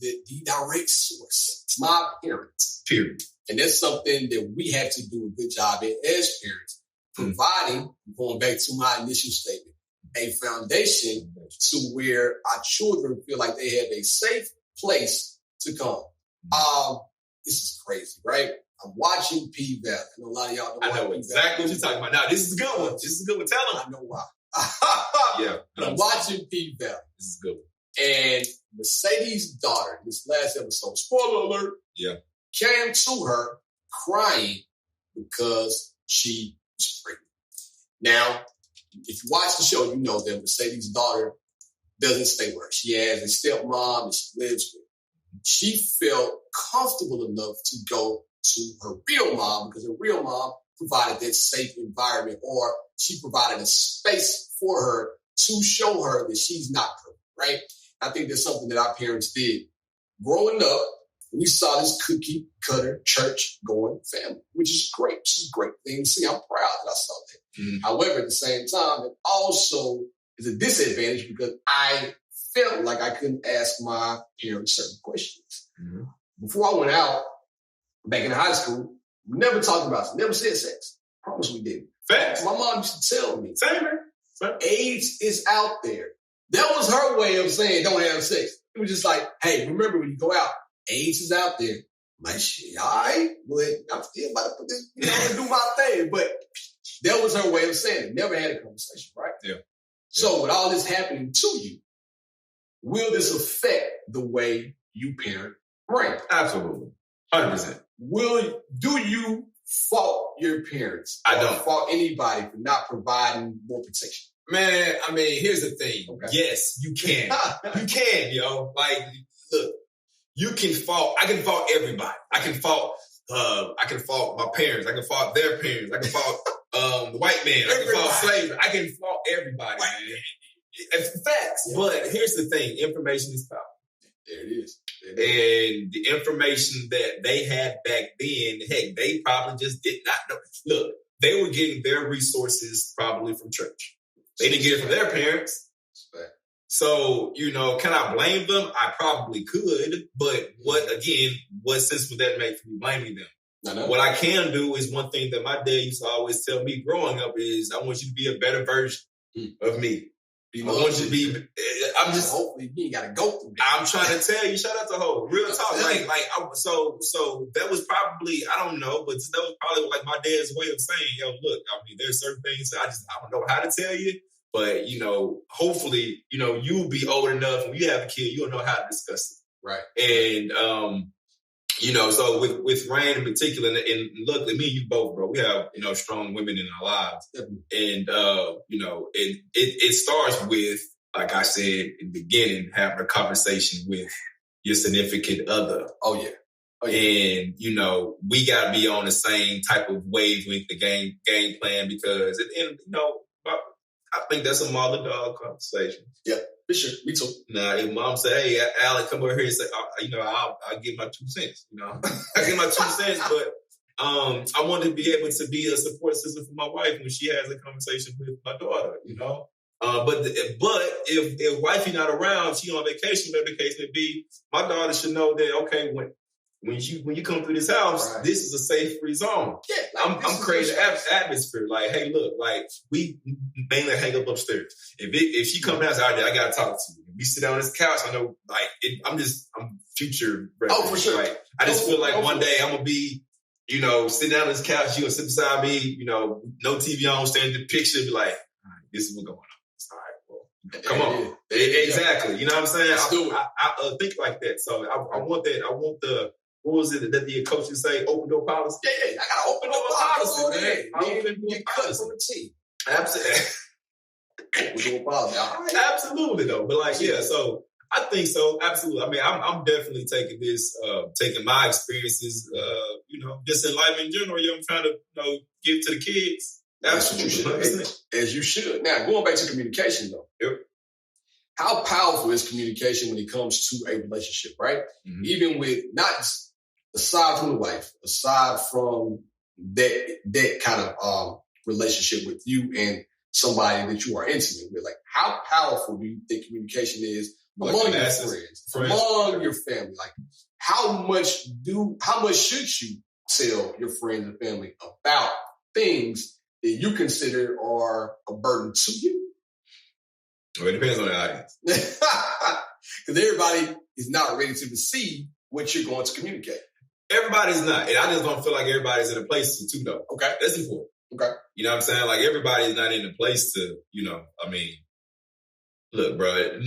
The direct source. It's my parents. Period. And that's something that we have to do a good job at as parents. Providing, going back to my initial statement, a foundation to where our children feel like they have a safe place to come. This is crazy, right? I'm watching P-Valley. I know a lot of y'all I know exactly what you're talking about. Now, this is a good one. This is a good one. Tell them. I know why. Yeah. But I'm watching P-Valley. This is a good one. And Mercedes' daughter, this last episode, spoiler alert, came to her crying because she was pregnant. Now, if you watch the show, you know that Mercedes' daughter doesn't stay with her. She has a stepmom that she lives with. She felt comfortable enough to go to her real mom because her real mom provided that safe environment, or she provided a space for her to show her that she's not perfect, right? I think that's something that our parents did. Growing up, we saw this cookie cutter church going family, which is great. Which is a great thing to see. I'm proud that I saw that. Mm-hmm. However, at the same time, it also is a disadvantage because I felt like I couldn't ask my parents certain questions. Mm-hmm. Before I went out, back in high school, we never talked about it. Never said sex. I promise we didn't. Facts. My mom used to tell me, same. AIDS is out there. That was her way of saying don't have sex. It was just like, hey, remember when you go out, AIDS is out there. I'm like, shit, all right, but I'm still about to put this, I'm gonna do my thing. But that was her way of saying it. Never had a conversation, right? Yeah. So with all this happening to you, will this affect the way you parent Rain? Absolutely. 100%. Do you fault your parents? I don't fault anybody for not providing more protection. Man, I mean, here's the thing. Okay. Yes, you can. You can, yo. Like, look, I can fault everybody. I can fault my parents. I can fault their parents. I can fault the white man. I can fault slavery. I can fault everybody, man. It's facts. Yeah. But here's the thing. Information is power. There it is. And the information that they had back then, heck, they probably just did not know. Look, they were getting their resources probably from church. They didn't get it from their parents. So, can I blame them? I probably could. But what sense would that make for me blaming them? No. What I can do is one thing that my dad used to always tell me growing up is I want you to be a better version of me. I want you to be. I'm just. Hopefully, you ain't got to go through that. I'm trying to tell you. Shout out to Ho. Real talk. So that was probably, I don't know, but that was probably like my dad's way of saying, yo, look, I mean, there's certain things that I don't know how to tell you, but hopefully, you'll be old enough when you have a kid, you'll know how to discuss it. Right. And so with Rain in particular, and luckily me and you both, bro, we have, strong women in our lives. And, it starts with, like I said in the beginning, having a conversation with your significant other. Oh yeah. And, you know, we got to be on the same type of wavelength, the game plan, because, you know, I think that's a mother-dog conversation. Yeah, for sure. Me too. Now, if mom say, hey, Alec, come over here and say, you know, I'll give my 2 cents, you know. I give my 2 cents, but I want to be able to be a support system for my wife when she has a conversation with my daughter, you know. But if wifey not around, she on vacation, whatever the case may be, my daughter should know that, okay, when you come through this house, right, this is a safe free zone. Yeah, like I'm creating an atmosphere. Like, hey, look, like we mainly hang up upstairs. If she come downstairs, I gotta talk to you. If we sit down on this couch, I know, like I'm future ready. Oh, for sure. Like I just feel like one day I'm gonna be, you know, sitting down on this couch, you gonna sit beside me, you know, no TV on, staying in the picture, be like, all right, this is what's going on. All right, well, come on. Exactly. You know what I'm saying? I think like that. So I want that. I want the. What was it that the coaches say? Open door policy? Yeah. I got to open door policy, man. Open door policy from the team. Absolutely. Open door policy. All right. Absolutely, though. But like, yeah, so I think so. Absolutely. I mean, I'm definitely taking this, taking my experiences, you know, just in life in general. I'm trying to, you know, give to the kids. Absolutely. As you should. Now, going back to communication, though. Yep. How powerful is communication when it comes to a relationship, right? Mm-hmm. Even with aside from the wife, aside from that kind of relationship with you and somebody that you are intimate with, like how powerful do you think communication is among your friends, among your family? Like how much should you tell your friends and family about things that you consider are a burden to you? Well, it depends on the audience. Because everybody is not ready to receive what you're going to communicate. Everybody's not. And I just don't feel like everybody's in a place to though. Okay. That's important. Okay. You know what I'm saying? Like everybody's not in a place to, you know, I mean, look, bro,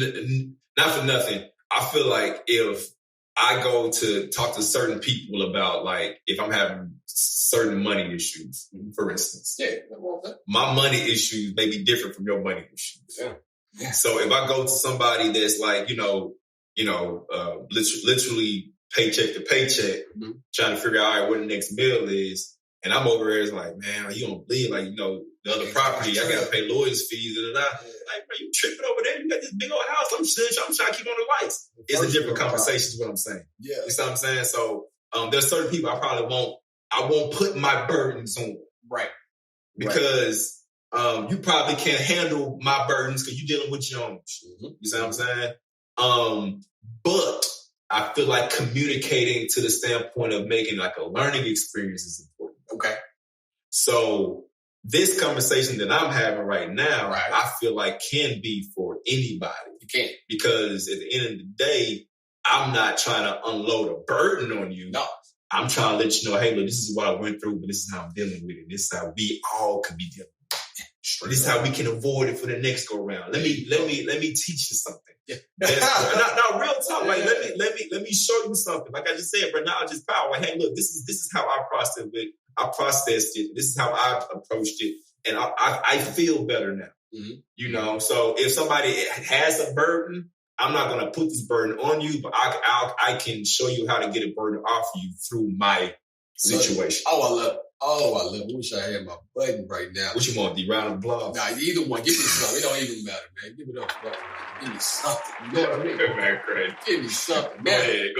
not for nothing. I feel like if I go to talk to certain people about like, if I'm having certain money issues, for instance. Yeah. My money issues may be different from your money issues. Yeah. So if I go to somebody that's like, literally paycheck to paycheck, trying to figure out all right, what the next bill is, and I'm over there, it's like, man, you don't believe, like, you know, the other property, I gotta pay lawyers' fees, Like, bro, you tripping over there? You got this big old house. I'm trying to keep on the lights. It's a different conversation, is what I'm saying. Yeah. You see what I'm saying? So there's certain people I probably won't put my burdens on. Right. Because you probably can't handle my burdens because you're dealing with your own. You see what I'm saying? But I feel like communicating to the standpoint of making like a learning experience is important. Okay. So this conversation that I'm having right now, I feel like can be for anybody. You can. Because at the end of the day, I'm not trying to unload a burden on you. No. I'm trying to let you know, hey, look, this is what I went through, but this is how I'm dealing with it. This is how we all can be dealing with it. This is how we can avoid it for the next go round. Let me teach you something. Yeah. Now, real talk. Like, let me show you something. Like I just said, but knowledge is power. Like, hey, look, this is how I processed it. This is how I approached it, and I feel better now. Mm-hmm. You know, so if somebody has a burden, I'm not going to put this burden on you, but I can show you how to get a burden off you through my situation. I love it. I wish I had my button right now. What you want, the round of applause? Nah, either one. Give me something. It don't even matter, man. Give it up. Give me something. You know what I mean? Man, great. Give me something. Go ahead.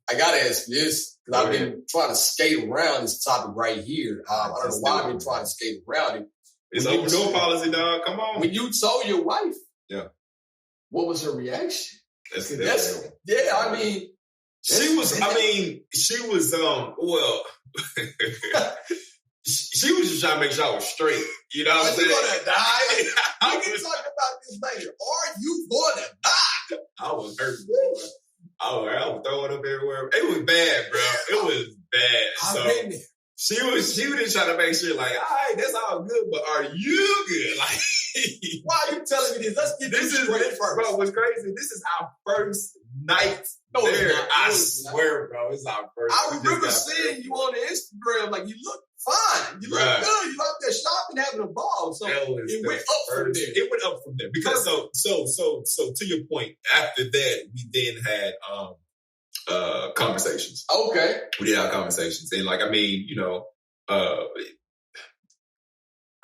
I got to ask you this, because I've been trying to skate around this topic right here. I don't know why I've been trying to skate around it. It's open door policy, dog. Come on. When you told your wife, what was her reaction? I mean, she was just trying to make sure I was straight. You know what I'm saying? You gonna die? We can talk about this later. Are you gonna die? I was hurt, bro. I was throwing up everywhere. It was bad, bro. It was bad. I've been there. She was just trying to make sure, like, all right, that's all good, but are you good? Like, why are you telling me this? Let's get this straight first. Bro, what's crazy? This is our first night there. I swear, bro, it's our first. I remember seeing you on the Instagram, like you look fine. You look good. You out there shopping, having a ball. So it went up from there. It went up from there because so to your point, after that we then had conversations. Okay, we did have conversations, and like I mean, I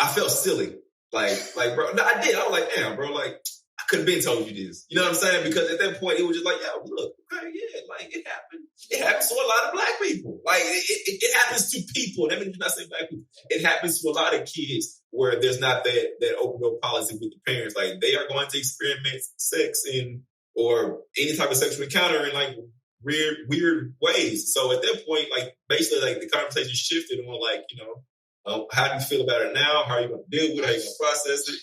felt silly. Like, bro, no, I did. I was like, damn, bro, like, I could have been told you this. You know what I'm saying? Because at that point, it was just like, yeah, look, okay, yeah, like, it happened. It happens to a lot of black people. Like, it happens to people. That means you're not saying black people. It happens to a lot of kids where there's not that open door policy with the parents. Like, they are going to experiment sex or any type of sexual encounter in, like, weird ways. So at that point, like, basically, like, the conversation shifted on, like, how do you feel about it now? How are you going to deal with it? How are you going to process it?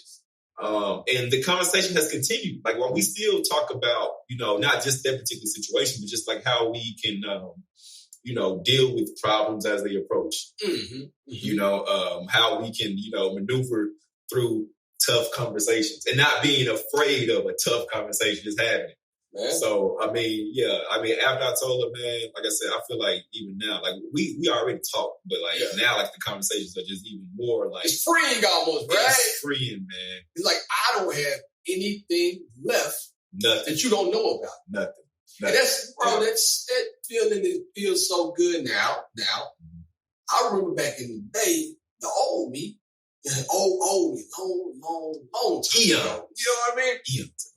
And the conversation has continued. Like, while we still talk about, not just that particular situation, but just like how we can, deal with problems as they approach. How we can, maneuver through tough conversations and not being afraid of a tough conversation just having it. Man. So, I mean, after I told her, man, like I said, I feel like even now, like we already talked, but like now, like the conversations are just even more like. It's freeing almost, right? It's freeing, man. It's like, I don't have anything left that you don't know about. Nothing. And that's, bro, that feeling, it feels so good now. I remember back in the day, the old me, old me, long time ago. You know what I mean? Eons.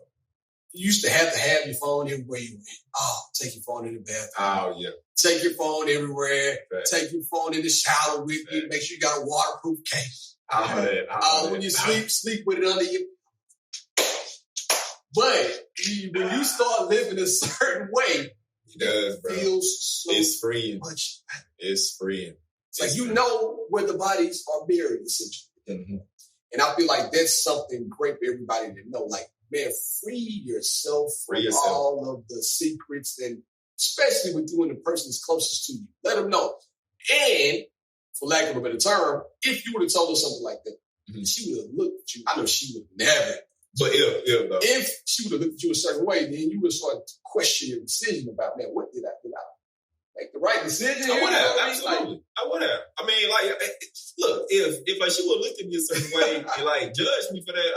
You used to have your phone everywhere you went. Oh, take your phone in the bathroom. Oh, yeah. Take your phone everywhere. Right. Take your phone in the shower with you. Make sure you got a waterproof case. When you sleep with it under you. But when you start living a certain way, it feels so it's freeing. Much better. It's freeing. It's like you know where the bodies are buried, essentially. Mm-hmm. And I feel like that's something great for everybody to know. Like, man, free yourself from all of the secrets, and especially with you and the person that's closest to you. Let them know. And, for lack of a better term, if you would have told her something like that, she would have looked at you. I know she would never. But if she would have looked at you a certain way, then you would start to question your decision about, man, what did I make the right decision? I would have, absolutely. I would have. I mean, like, look, if like she would have looked at me a certain way and like judged me for that,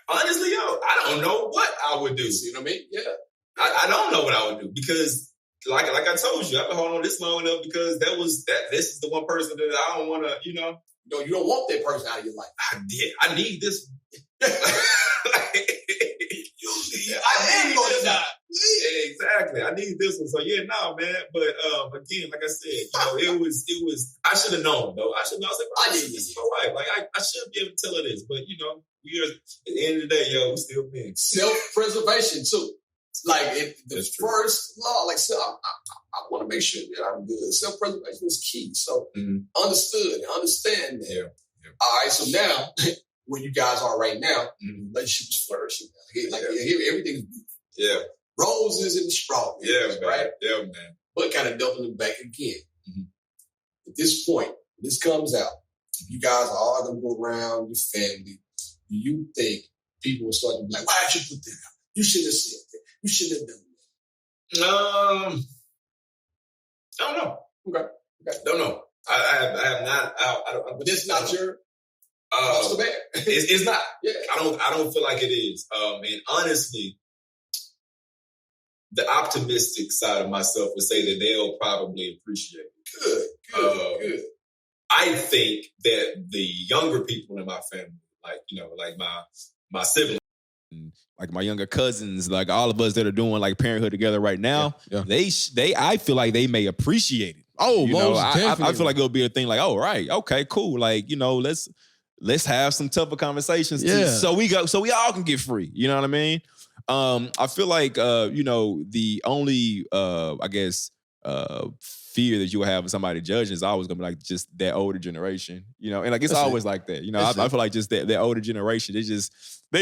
honestly, I don't know what I would do. You know what I mean? Yeah. I don't know what I would do because, like I told you, I've been holding on this long enough because this is the one person that I don't want to, you don't want that person out of your life. I need this. Exactly. I need this one. So man. But again, like I said, it was. I should have known though. I should know. I was like, I need this is my wife. Like I should be able to tell her this. But we are at the end of the day, we still being self-preservation too. Like the first law, like I want to make sure that I'm good. Self-preservation is key. So understand that. Yeah. All right. So now, where you guys are right now, relationship is flourishing. Like everything's beautiful. Yeah. Roses and strawberries, right? Yeah, man. But kind of doubling them back again. At this point, this comes out. You guys are all going to go around your family. Do you think people will start to be like, why did you put that out? You shouldn't have said that. You shouldn't have done that. I don't know. Okay. Don't know. I have not. I don't. But it's not your. So bad. It's not. Yeah. I don't feel like it is. And honestly, the optimistic side of myself would say that they'll probably appreciate it. Good. I think that the younger people in my family, like my siblings, like my younger cousins, like all of us that are doing like parenthood together right now, I feel like they may appreciate it. Oh, I feel like it'll be a thing like, oh, right, okay, cool. Like, let's have some tougher conversations so we all can get free. You know what I mean? I feel like the only I guess fear that you will have of somebody judging is always gonna be like just that older generation, and like it's always like that. I feel like just that older generation, they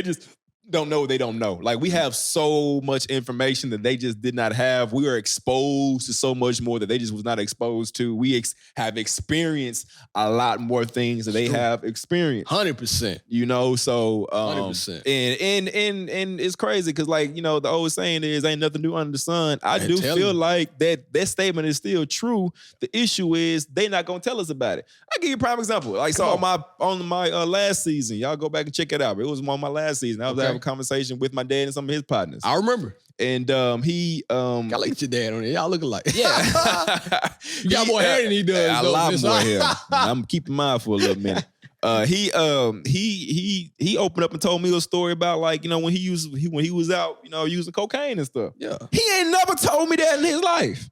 just don't know what they don't know. Like, we have so much information that they just did not have. We are exposed to so much more that they just was not exposed to. We have experienced a lot more things that they have experienced. 100%. You know, so 100%. And it's crazy because, like, you know, the old saying is ain't nothing new under the sun. I do feel like that statement is still true. The issue is they not gonna tell us about it. I'll give you a prime example. Like, so on my last season, y'all go back and check it out. It was on my last season. I was having a conversation with my dad and some of his partners. I remember. And he gotta look at your dad on it. Y'all look alike. Yeah. You got more hair than he does. A lot more hair. I'm keeping mine for a little minute. He opened up and told me a story about, like, you know, when he was out, you know, using cocaine and stuff. Yeah. He ain't never told me that in his life.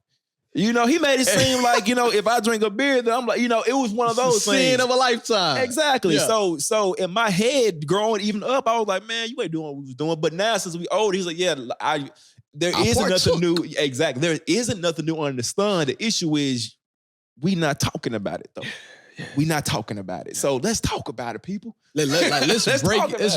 You know, he made it seem like, you know, if I drink a beer, then I'm like, you know, it was one of those sin things. of a lifetime. Exactly. Yeah. So in my head, growing even up, I was like, man, you ain't doing what we was doing. But now, since we old, he's like, yeah, there isn't nothing new. Exactly. There isn't nothing new under the sun. The issue is we not talking about it, though. We not talking about it. So let's talk about it, people. Let's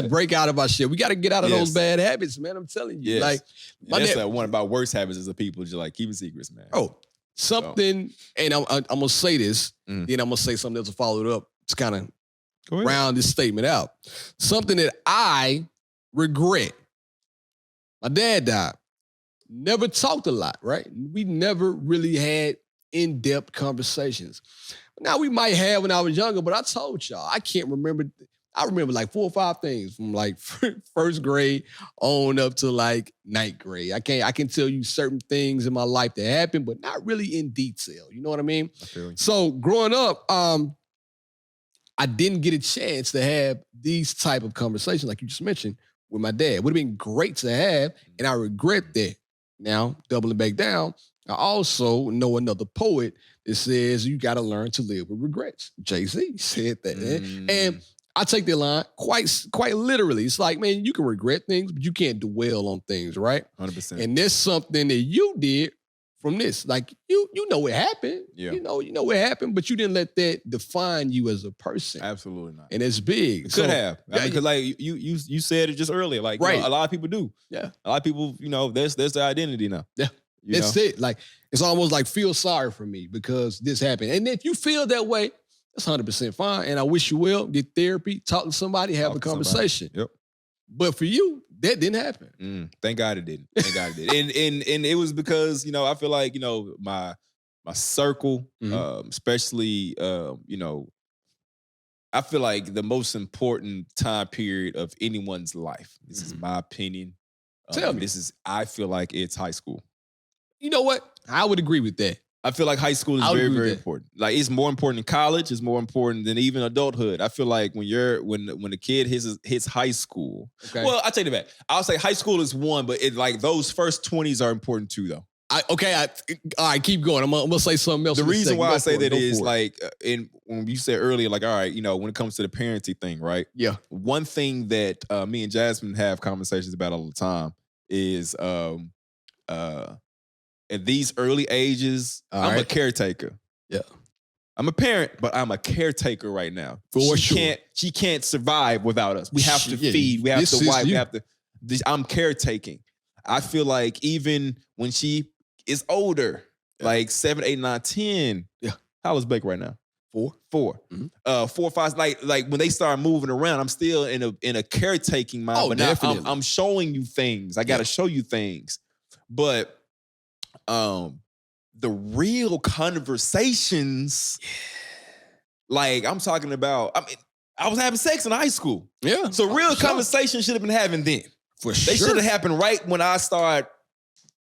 break out of our shit. We got to get out of those bad habits, man. I'm telling you. Yes. Like, that's one about worst habits is the people just like keeping secrets, man. Oh, something, and I'm going to say this, then I'm going to say something else to follow it up to kind of round this statement out. Something that I regret. My dad died. Never talked a lot, right? We never really had in-depth conversations. Now, we might have when I was younger, but I told y'all, I can't remember. I remember like 4 or 5 things from like first grade on up to like 9th grade. I can tell you certain things in my life that happened, but not really in detail. You know what I mean? I feel you. So growing up, I didn't get a chance to have these type of conversations like you just mentioned with my dad. Would have been great to have, and I regret that. Now, doubling back down, I also know another poet that says you got to learn to live with regrets. Jay-Z said that. And I take that line quite literally. It's like, man, you can regret things, but you can't dwell on things, right? 100%. And there's something that you did from this. Like, you know what happened. Yeah. You know what happened, but you didn't let that define you as a person. Absolutely not. And it's big. It could have. Because like you said it just earlier. Like, right. You know, a lot of people do. Yeah. A lot of people, you know, that's their identity now. Yeah. That's it. Like, it's almost like feel sorry for me because this happened. And if you feel that way, that's 100% fine. And I wish you well. Get therapy, talk to somebody, have a conversation. Yep. But for you, that didn't happen. Thank God it didn't. Thank God it did. And it was because, you know, I feel like, you know, my circle, especially, you know, I feel like the most important time period of anyone's life. This is my opinion. Tell me. I feel like it's high school. You know what? I would agree with that. I feel like high school is very, very important. Like, it's more important than college. It's more important than even adulthood. I feel like when the kid hits high school. Okay. Well, I take it back. I'll say high school is one, but it like those first 20s are important too, though. All right, keep going. I'm gonna say something else. The reason why I say that is like, when you said earlier, like, all right, you know, when it comes to the parenting thing, right? Yeah. One thing that me and Jasmine have conversations about all the time is at these early ages, I'm a caretaker. Yeah. I'm a parent, but I'm a caretaker right now. She can't survive without us. We have to feed. We have to wipe. I'm caretaking. I feel like even when she is older, like 7, 8, 9, 10. Yeah. How old is Blake right now? 4. 4, 4, 5. Like when they start moving around, I'm still in a caretaking mind. But now I'm showing you things. I got to show you things. But the real conversations, like I'm talking about, I mean, I was having sex in high school. Yeah. So real conversation should have been having then. They should have happened right when I started.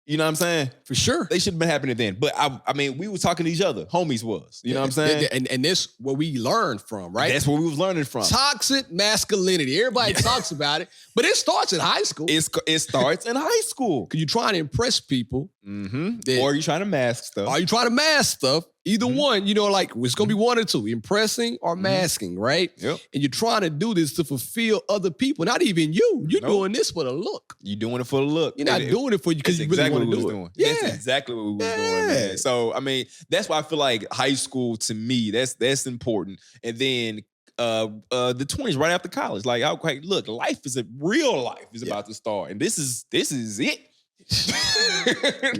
You know what I'm saying? For sure. They should have been happening then. But I mean, we were talking to each other. Homies was. You know what I'm saying? And that's what we learned from, right? That's what we was learning from. Toxic masculinity. Everybody talks about it, but it starts in high school. It starts in high school. Because you're trying to impress people. Or you're trying to mask stuff. Are you trying to mask stuff? Either one, you know, like it's going to be one or two, impressing or masking, right? Yep. And you're trying to do this to fulfill other people, not even you. You're doing this for the look. You're doing it for the look. You're not doing it for you because you really want to do it. Yeah. That's exactly what we was doing, man. So, I mean, that's why I feel like high school, to me, that's important. And then the 20s, right after college. Like, okay, look, real life is about to start, and this is it.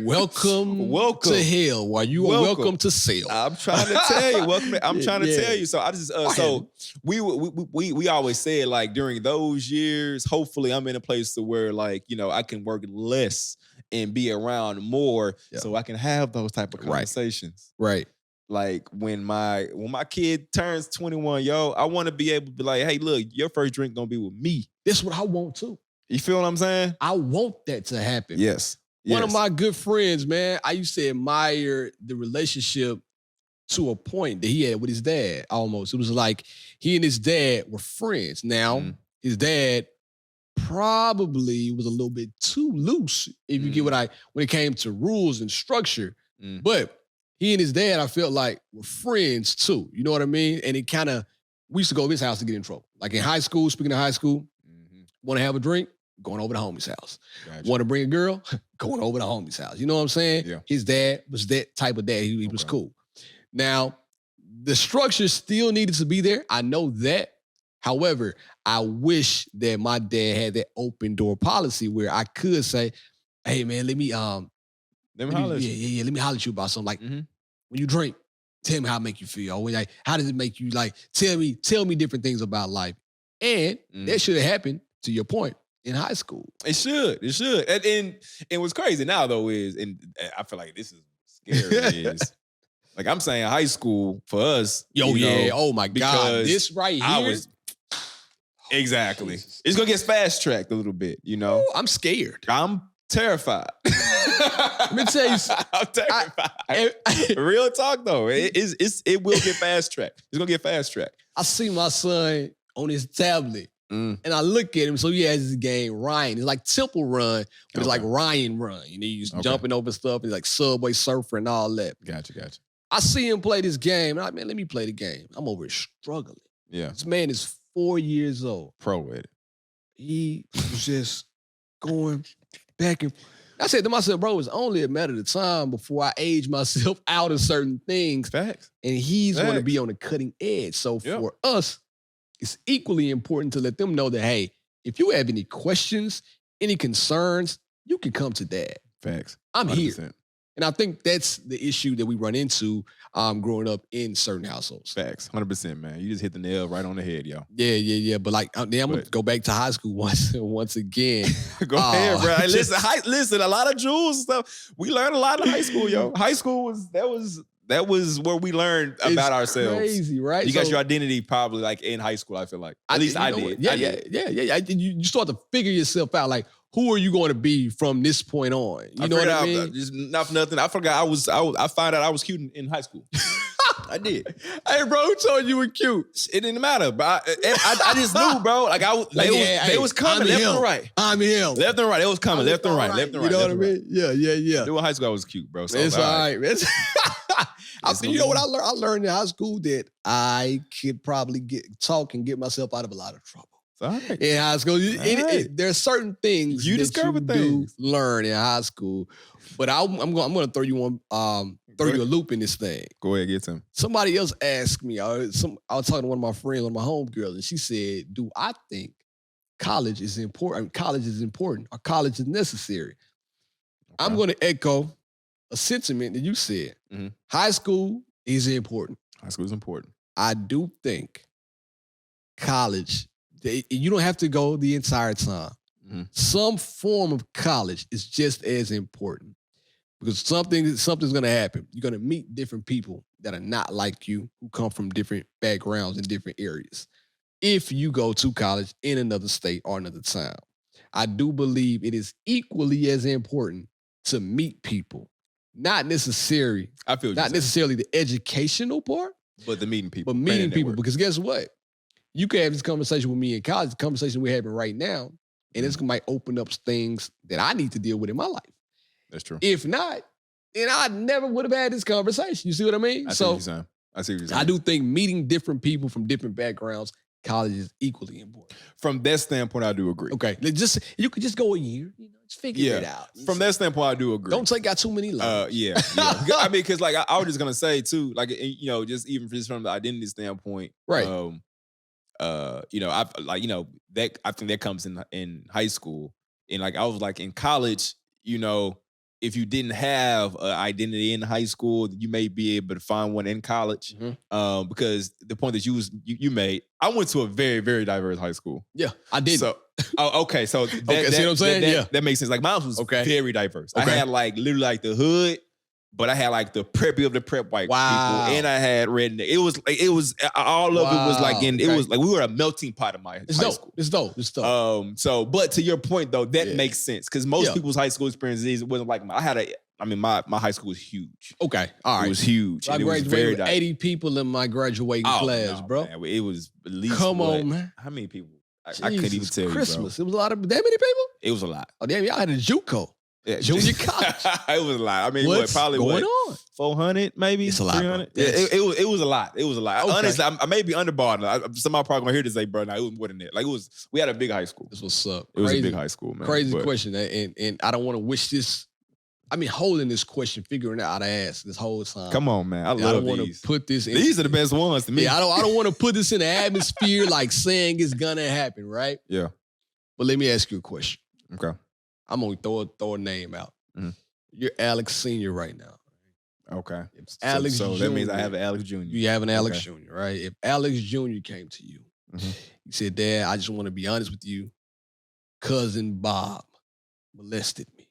Welcome to hell, while you are welcome to sell. I'm trying to tell you. I'm trying to tell you. So I just so we always said, like, during those years, hopefully I'm in a place to where, like, you know, I can work less and be around more, so I can have those type of conversations. Right. Like when my kid turns 21, I want to be able to be like, hey, look, your first drink gonna be with me. That's what I want too. You feel what I'm saying? I want that to happen. Yes. One of my good friends, man, I used to admire the relationship to a point that he had with his dad, almost. It was like he and his dad were friends. Now, his dad probably was a little bit too loose, if you get when it came to rules and structure. But he and his dad, I felt like, were friends too. You know what I mean? And it kind of, we used to go to his house to get in trouble. Like in high school, speaking of high school, want to have a drink? Going over to homie's house. Gotcha. Want to bring a girl? Going over to homie's house. You know what I'm saying? Yeah. His dad was that type of dad. He was cool. Now, the structure still needed to be there. I know that. However, I wish that my dad had that open door policy where I could say, hey man, let me holler at you. Let me holler at you about something. Like when you drink, tell me how it make you feel. Or like, how does it make you, like, tell me different things about life. And that should have happened, to your point, in high school. It should. And what's crazy now though is, and I feel like this is scary, is like I'm saying high school for us. Oh my God. This right here. Exactly. It's gonna get fast tracked a little bit, you know. Ooh, I'm scared. I'm terrified. Let me tell you, I'm terrified. Real talk though, it will get fast tracked. It's gonna get fast tracked. I see my son on his tablet, and I look at him. So he has this game, Ryan. It's like Temple Run, but it's like Ryan Run. You know, he's jumping over stuff. He's like Subway Surfer and all that. Gotcha. I see him play this game, and I'm like, man, let me play the game. I'm over here struggling. Yeah. This man is 4 years old. Pro with it. He was just going back and I said to myself, bro, it's only a matter of time before I age myself out of certain things. Facts. And he's going to be on the cutting edge. So for us, it's equally important to let them know that, hey, if you have any questions, any concerns, you can come to Dad. Facts. I'm 100%. here. And I think that's the issue that we run into growing up in certain households. Facts. 100%, man. You just hit the nail right on the head, yo. Yeah. But like, then I'm going to go back to high school once again. Go ahead, bro. Hey, listen, a lot of jewels and stuff. We learned a lot in high school, yo. High school that was where we learned about ourselves. Crazy, right? You got your identity probably like in high school, I feel like. At least I did. Yeah. You start to figure yourself out, like, who are you going to be from this point on? You know what I mean? Just not for nothing. I forgot I found out I was cute in high school. I did. Hey, bro, who told you were cute? It didn't matter, but I just knew, bro. Like they was coming left and right. I'm him. Left and right. It was coming left and right. Left and right. You know what I mean? Yeah. Doing high school, I was cute, bro. So it's all right, man. You know what I learned? I learned in high school that I could probably talk and get myself out of a lot of trouble. Right. In high school, there are certain things you discover do learn in high school, but I'm going to throw you a loop in this thing. Go ahead, get some. Somebody else asked me. I was talking to one of my friends, one of my homegirls, and she said, "Do I think college is important? College is important, or college is necessary?" Okay. I'm going to echo a sentiment that you said. Mm-hmm. High school is important. High school is important. I do think college. You don't have to go the entire time. Mm-hmm. Some form of college is just as important because something's going to happen. You're going to meet different people that are not like you, who come from different backgrounds and different areas. If you go to college in another state or another town, I do believe it is equally as important to meet people. Not necessarily the educational part, but the meeting people. But meeting people, because guess what? You can have this conversation with me in college, the conversation we're having right now, and this might open up things that I need to deal with in my life. That's true. If not, then I never would have had this conversation. You see what I mean? I see what you're saying. I do think meeting different people from different backgrounds, college is equally important. From that standpoint, I do agree. Okay, you could just go a year, just figure it out. From that standpoint, I do agree. Don't take out too many loans. Yeah. I mean, because like I was just gonna say too, like just even from the identity standpoint, right? you know, I've like, you know, that I think that comes in high school. And like I was like in college, you know, if you didn't have an identity in high school, you may be able to find one in college. Because the point that you made, I went to a very, very diverse high school. Yeah, I did. So, okay. So, see what I'm saying? That makes sense. Like mine was very diverse. I had like literally like the hood, but I had like the preppy of the prep white people, and I had redneck. It was all of it was like it was like we were a melting pot of my high school. It's dope. So, but to your point though, that makes sense because most people's high school experiences wasn't like mine. My high school was huge. Okay, all right, it was huge. I graduated with 80 people in my graduating class, bro. Man, it was at least on, man. How many people? I couldn't even tell Christmas. you, bro. It was a lot of that many people. It was a lot. Oh damn, y'all had a JUCO. Yeah, junior college. It was a lot. I mean, what's probably going on? 400 maybe? It's a lot. 300? Yeah, it was a lot. It was a lot. Okay. Honestly, I may be underbarred. Somebody probably gonna hear this say, bro, nah, it was more than that. Like we had a big high school. This was up. It was a big high school, man. Crazy question. And I don't want to wish this. I mean, holding this question, figuring out how to ask this whole time. Come on, man. I love these. I don't want to put this in. These are the best ones to me. Yeah, I don't want to put this in the atmosphere like saying it's gonna happen, right? Yeah. But let me ask you a question. Okay. I'm gonna throw a name out. Mm-hmm. You're Alex Senior right now. Okay. Alex so Jr. that means I have an Alex Jr. You have an Alex Jr., right? If Alex Jr. came to you, he said, Dad, I just want to be honest with you. Cousin Bob molested me.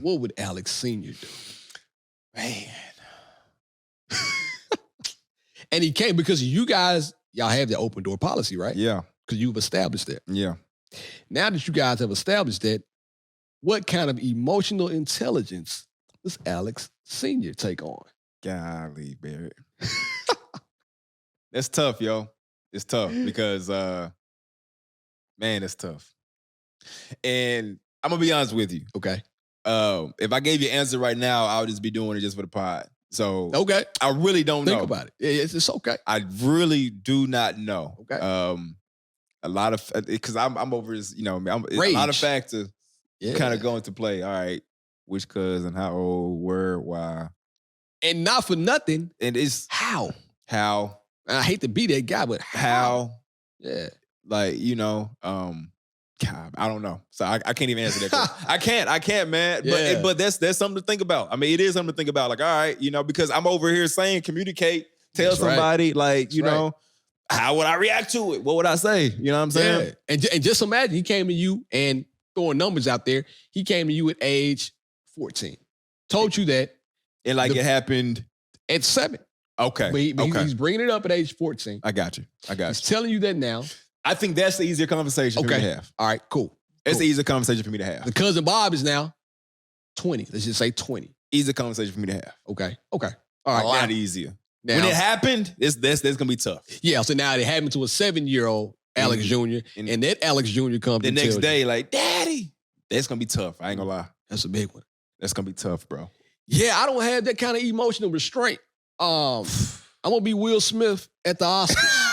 What would Alex Senior do? Man. And he came because you guys, y'all have the open door policy, right? Yeah. Because you've established that. Yeah. Now that you guys have established that, what kind of emotional intelligence does Alex Senior take on? Golly, Barrett. That's tough, yo. It's tough because, man, it's tough. And I'm going to be honest with you. Okay. If I gave you an answer right now, I would just be doing it just for the pod. So okay, I really don't know. Think about it. It's okay. I really do not know. Okay. A lot of because I'm over his, a lot of factors kind of go into play. All right, which cousin, how old, where, why, and not for nothing. And it's how. And I hate to be that guy, but how? Yeah. Like God, I don't know. So I can't even answer that question. I can't, man. But that's something to think about. I mean, it is something to think about. Like, all right, because I'm over here saying, communicate, tell that's somebody, right. Like, how would I react to it? What would I say? You know what I'm saying? Yeah. And just imagine he came to you and throwing numbers out there. He came to you at age 14. Told you that. And like it happened at 7. Okay. But he's bringing it up at age 14. I got you. He's telling you that now. I think that's the easier conversation for me to have. All right, cool. That's the easier conversation for me to have. The cousin Bob is now 20. Let's just say 20. Easier conversation for me to have. Okay. All right. A lot easier. Now, when it happened, that's going to be tough. Yeah, so now it happened to a 7-year-old Alex Jr. And that Alex Jr. comes the next day, like, Daddy. That's going to be tough. I ain't going to lie. That's a big one. That's going to be tough, bro. Yeah, I don't have that kind of emotional restraint. I'm going to be Will Smith at the Oscars.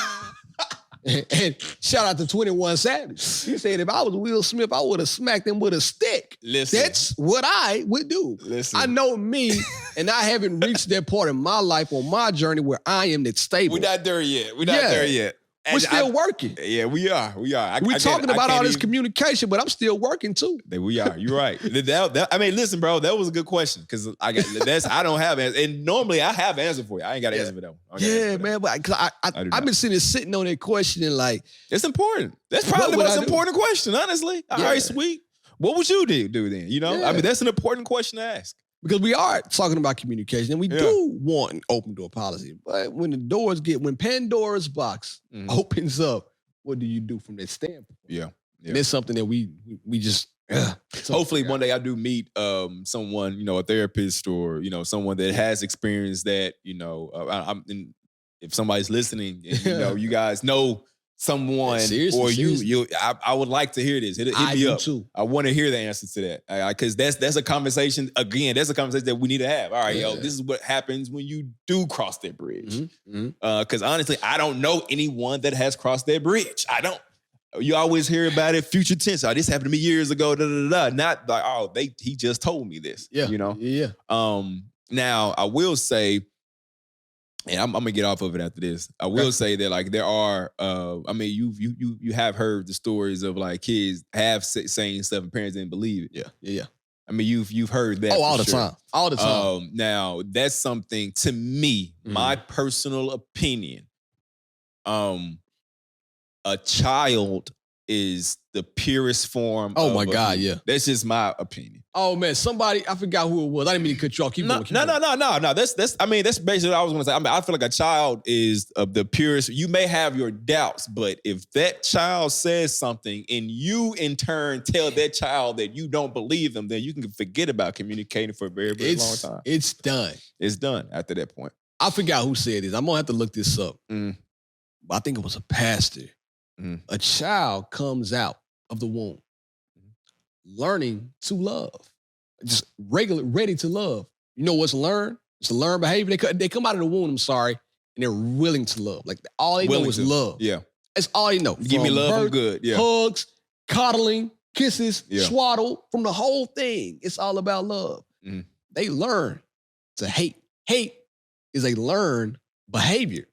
And shout out to 21 Savage. He said, if I was Will Smith, I would have smacked him with a stick. Listen. That's what I would do. Listen. I know me, and I haven't reached that part in my life on my journey where I am that stable. We're not there yet. We're still working. Yeah, we are. We're talking about all this communication, but I'm still working too. We are. You're right. I mean, listen, bro, that was a good question because I don't have answers. And normally I have an answer for you. I ain't got an answer for that one. Yeah, man, but I've been sitting on that question and like. It's important. That's probably the most important question, honestly. All right, sweet. What would you do then? I mean, that's an important question to ask. Because we are talking about communication and we do want an open door policy. But when when Pandora's box opens up, what do you do from that standpoint? Yeah. And it's something that we just, hopefully one day I do meet someone, a therapist or, someone that has experienced that, if somebody's listening and, you guys know someone seriously. I would like to hear this. Hit me up. Too. I want to hear the answer to that because that's a conversation. Again, that's a conversation that we need to have. All right, this is what happens when you do cross that bridge. Because honestly, I don't know anyone that has crossed that bridge. I don't. You always hear about it, future tense. Oh, this happened to me years ago. Not like he just told me this. Yeah. Yeah. Now I will say, and I'm gonna get off of it after this. I will say that like there are, I mean, you have heard the stories of like kids have saying stuff and parents didn't believe it. Yeah. I mean, you've heard that. Oh, all the time. Now that's something to me, my personal opinion. A child is the purest form. Oh my God, yeah. That's just my opinion. Oh man, somebody, I forgot who it was. I didn't mean to cut you off. Keep going. No. That's basically what I was gonna say. I mean, I feel like a child is of the purest. You may have your doubts, but if that child says something and you in turn tell that child that you don't believe them, then you can forget about communicating for a very, very long time. It's done. It's done after that point. I forgot who said this. I'm gonna have to look this up. But I think it was a pastor. A child comes out of the womb learning to love, just ready to love. You know what's learned? It's learned behavior. They come out of the womb, and they're willing to love. Like all they know is love. Yeah. That's all they know. Give me love, I'm good. Yeah. Hugs, coddling, kisses, swaddle, from the whole thing. It's all about love. They learn to hate. Hate is a learned behavior.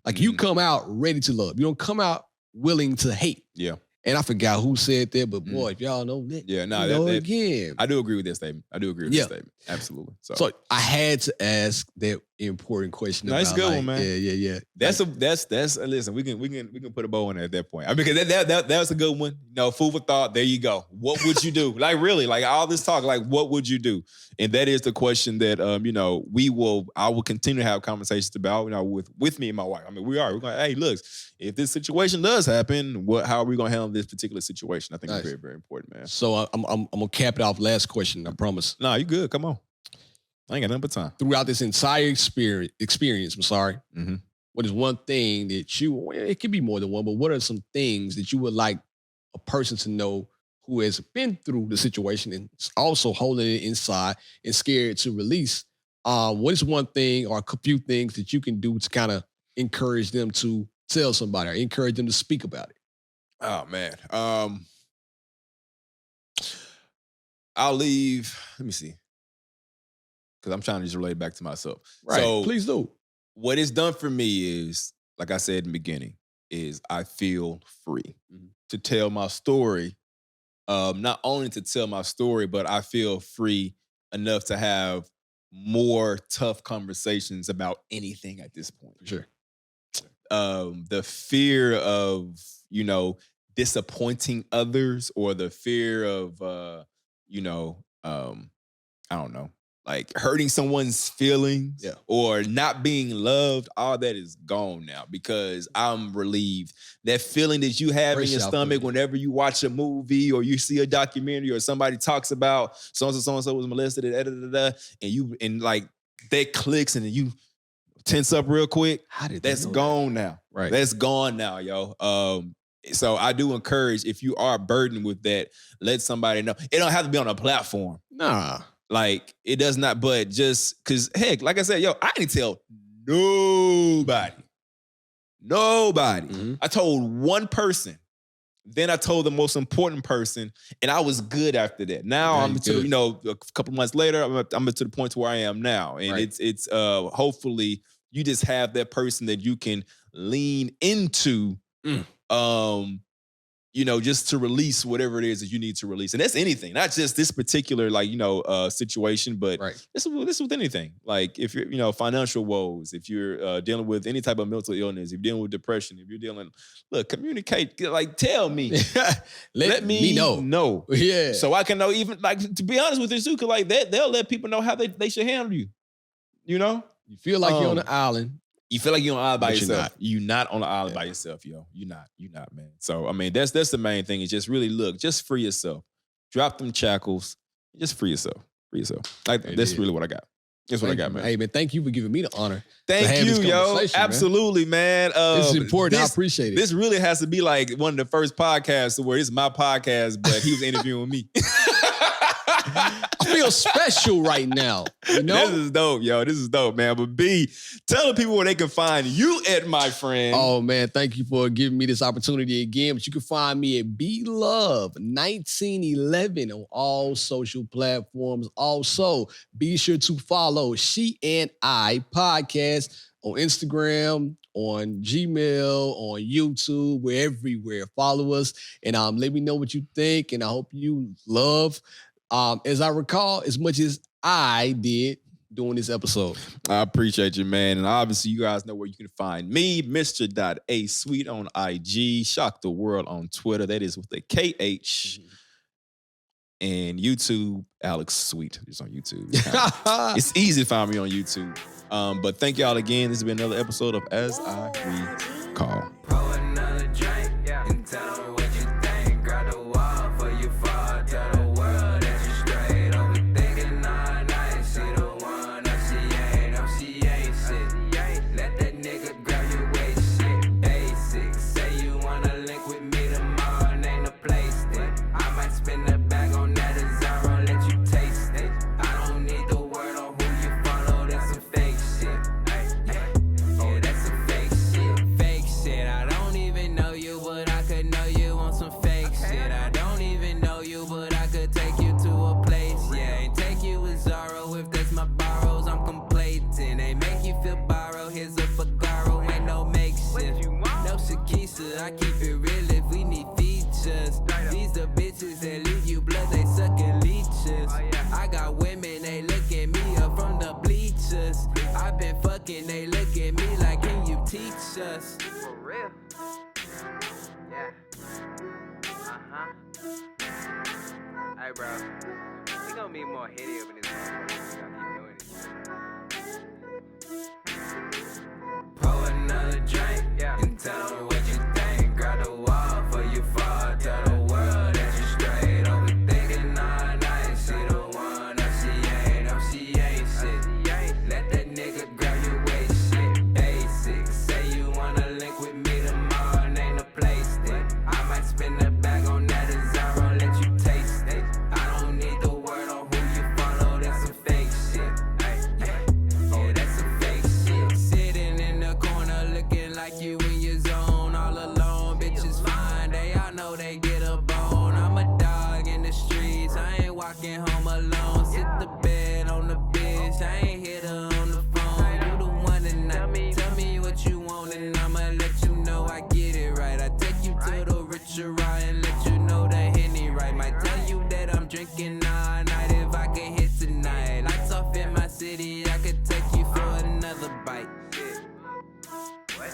Like you come out ready to love. You don't come out willing to hate. Yeah. And I forgot who said that, but boy, if y'all know that, again. I do agree with that statement. That statement. Absolutely. So I had to ask that important question. Nice, good one, man. Yeah. That's listen. We can put a bow on it at that point. I mean, because that was a good one. Food for thought. There you go. What would you do? Like really, like all this talk. Like what would you do? And that is the question that I will continue to have conversations about. With me and my wife. I mean, we're going. Hey, look, if this situation does happen, how are we going to handle this particular situation? I think it's very, very important, man. So I'm gonna cap it off. Last question. I promise. Nah, you good? Come on. I ain't got nothing but time. Throughout this entire experience, what is one thing that it could be more than one, but what are some things that you would like a person to know who has been through the situation and is also holding it inside and scared to release? What is one thing or a few things that you can do to kind of encourage them to tell somebody or encourage them to speak about it? Oh, man. I'll leave. Let me see. Because I'm trying to just relate back to myself. Right. So please do. What it's done for me is, like I said in the beginning, is I feel free to tell my story. Not only to tell my story, but I feel free enough to have more tough conversations about anything at this point. Sure. The fear of, disappointing others, or the fear of, I don't know, like hurting someone's feelings or not being loved, all that is gone now because I'm relieved. That feeling that you have in your stomach whenever you watch a movie or you see a documentary or somebody talks about so-and-so was molested, and like that clicks and you tense up real quick. That's gone now. Right. That's gone now, yo. So I do encourage, if you are burdened with that, let somebody know. It don't have to be on a platform. Nah. Like, it does not, but just, because, heck, like I said, I didn't tell nobody. I told one person. Then I told the most important person, and I was good after that. Now I'm to, a couple months later, I'm to the point to where I am now. And it's hopefully you just have that person that you can lean into, just to release whatever it is that you need to release. And that's anything, not just this particular, situation, but this is with anything. Like if you're, financial woes, if you're dealing with any type of mental illness, if you're dealing with depression, if you're communicate, tell me. let me know. Yeah. So I can know, even, to be honest with you too, because they'll let people know how they should handle you. You feel like you're on an island. You feel like you're on an island by yourself. You're not on an island by yourself, yo. You're not, man. So, I mean, that's the main thing, is just really just free yourself. Drop them shackles. Just free yourself. That's really what I got. That's what I got, man. Hey, man, thank you for giving me the honor. Thank you, yo. Absolutely, man. This is important. I appreciate it. This really has to be like one of the first podcasts where it's my podcast, but he was interviewing me. I feel special right now. This is dope, yo. This is dope, man. But B, tell the people where they can find you at, my friend. Oh, man, thank you for giving me this opportunity again. But you can find me at BLove1911 on all social platforms. Also, be sure to follow She and I Podcast on Instagram, on Gmail, on YouTube. We're everywhere. Follow us and let me know what you think. And I hope you love, as I recall, as much as I did doing this episode. I appreciate you, man. And obviously, you guys know where you can find me, Mr.A.Sweet on IG, Shock the World on Twitter. That is with a KH. And YouTube, Alex Sweet. It's on YouTube. It's easy to find me on YouTube. But thank y'all again. This has been another episode of As I Recall. Pour another drink and tell me what you think. Grab the wall for you fall. Tell the world that you straight. Overthinking all night. See the one, no she ain't shit. Let that nigga grab your waist shit. Basic. Say you wanna link with me tomorrow and ain't no place then. I might spin the bag on that Azaro, let you taste it. I don't need the word on who you follow, that's some fake shit. Yeah, that's some fake shit. Fake shit. I don't even know you, but I could know you on some fake shit. I don't even know you, but I could take you to a place. Yeah, ain't take you with Zaro. If that's my borrows, I'm complacent. Ain't make you feel borrow. Here's a Figaro, ain't no makeshift. No Shakisa, I keep it real if we need features. These are bitches that leave you blood, they suckin' leeches. I got women, they look at me up from the bleachers. I've been fucking, they look at me like, can you teach us? For real? Yeah. Hey, bro. We gonna be more hitty up in this motherfucker. We gotta keep doing it. Pour another drink and tell me what you think. Grab the wall for you fall. Tell the world that you straight. Overthinking all night. See the one, no she ain't shit. Let that nigga grab your waist shit. Basic. Say you wanna link with me tomorrow and ain't no place then. I might spin the bag on that Azaro, let you taste it. I don't need the word on who you follow, that's some fake shit. Yeah, that's some fake shit. Sitting in the corner looking like you in your zone. All alone, bitches fine, they all know they get a bone. I'm a dog in the streets, I ain't walking home alone. Sit the bed on the bitch, I ain't hit her on the phone. You the one tonight, tell me what you want and I'ma let you know I get it right. I take you to the richer ride and let you know the Henny right. Might tell you that I'm drinking all night if I can hit tonight. Lights off in my city, I could take you for another bite. Shit. What?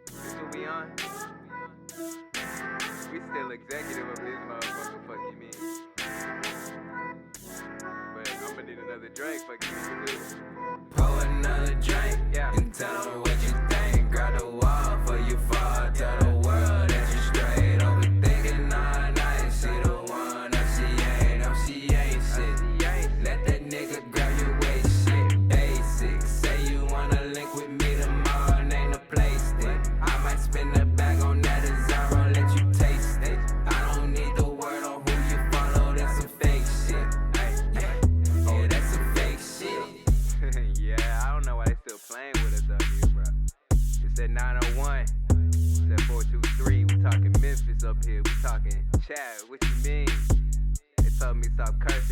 This what we on? We still executive of this motherfucker, fuck you mean? But I'ma need another drink, fuck you mean? Pour another drink and tell me what you think. Grab the wall for you fall. Tell the world that you straight. Overthinking all night. See the one, no she ain't shit. Let that nigga grab your waist shit. Basic. Say you wanna link with me tomorrow and ain't no place then. I might spin the bag on that Azaro, let you taste it. I don't need the word on who you follow, that's some fake shit. Yeah, that's some fake shit. Yeah, I don't know why they still playing with us up here, bro. It's at 901. It's at 423. We talking Memphis up here. We talking Chad. What you mean? They told me stop cursing.